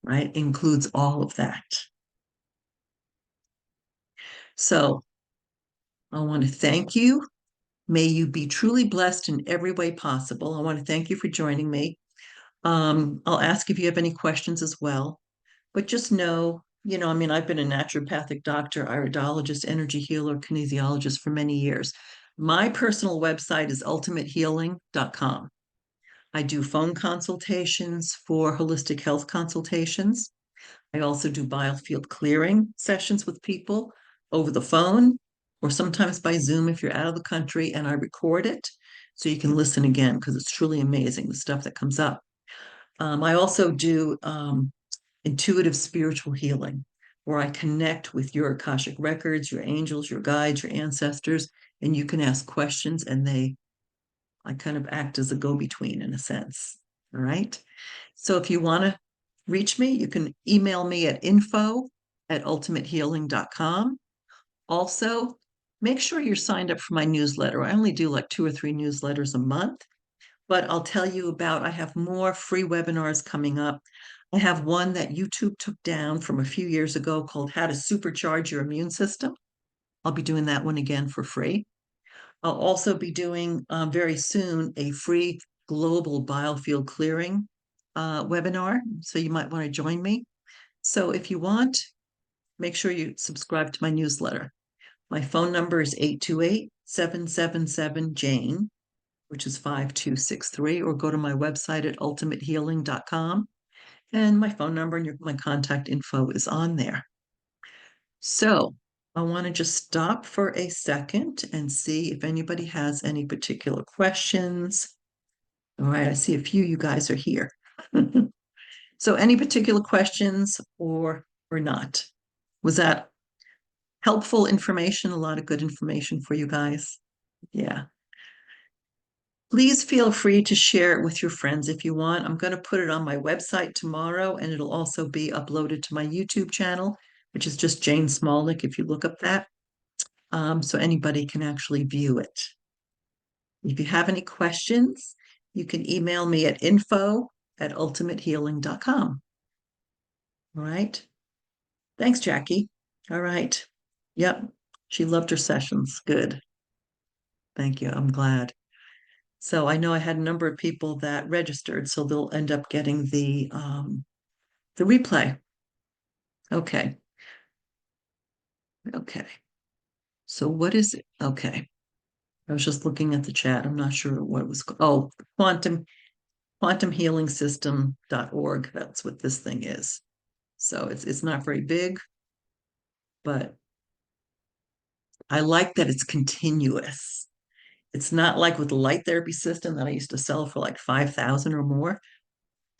right? Includes all of that. So I want to thank you. May you be truly blessed in every way possible. I want to thank you for joining me. I'll ask if you have any questions as well, but just know, I mean, I've been a naturopathic doctor, iridologist, energy healer, kinesiologist for many years. My personal website is ultimatehealing.com. I do phone consultations for holistic health consultations. I also do biofield clearing sessions with people over the phone or sometimes by Zoom if you're out of the country, and I record it so you can listen again because it's truly amazing the stuff that comes up. I also do intuitive spiritual healing, where I connect with your Akashic records, your angels, your guides, your ancestors, and you can ask questions and I kind of act as a go-between in a sense. All right. So if you want to reach me, you can email me at info@ultimatehealing.com. Also, make sure you're signed up for my newsletter. I only do like 2 or 3 newsletters a month, but I'll tell you about, I have more free webinars coming up. I have one that YouTube took down from a few years ago called How to Supercharge Your Immune System. I'll be doing that one again for free. I'll also be doing very soon a free global biofield clearing webinar. So you might want to join me. So if you want, make sure you subscribe to my newsletter. My phone number is 828-777-JANE, which is 5263, or go to my website at ultimatehealing.com. And my phone number and my contact info is on there. So I want to just stop for a second and see if anybody has any particular questions. All right, I see a few you guys are here. So any particular questions or not? Was that helpful information? A lot of good information for you guys. Yeah. Please feel free to share it with your friends if you want. I'm going to put it on my website tomorrow, and it'll also be uploaded to my YouTube channel, which is just Jane Smolnik if you look up that. So anybody can actually view it. If you have any questions, you can email me at info@ultimatehealing.com. All right. Thanks, Jackie. All right. Yep. She loved her sessions. Good. Thank you. I'm glad. So I know I had a number of people that registered, so they'll end up getting the replay. Okay. Okay. So what is it? Okay. I was just looking at the chat. I'm not sure what it was. Oh, quantumhealingsystem.org. That's what this thing is. So it's not very big, but I like that it's continuous. It's not like with the light therapy system that I used to sell for like 5,000 or more.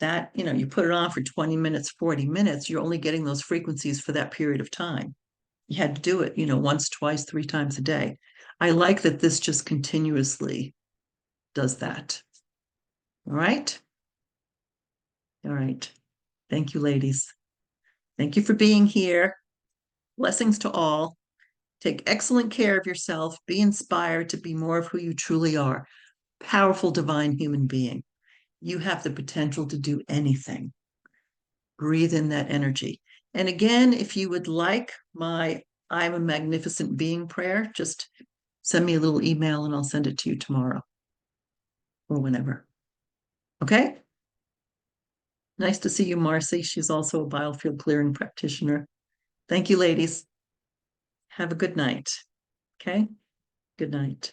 That, you put it on for 20 minutes, 40 minutes, you're only getting those frequencies for that period of time. You had to do it, once, twice, 3 times a day. I like that this just continuously does that. All right. All right. Thank you, ladies. Thank you for being here. Blessings to all. Take excellent care of yourself. Be inspired to be more of who you truly are. Powerful, divine human being. You have the potential to do anything. Breathe in that energy. And again, if you would like my I'm a Magnificent Being prayer, just send me a little email and I'll send it to you tomorrow or whenever. Okay? Nice to see you, Marcy. She's also a biofield clearing practitioner. Thank you, ladies. Have a good night. Okay? Good night.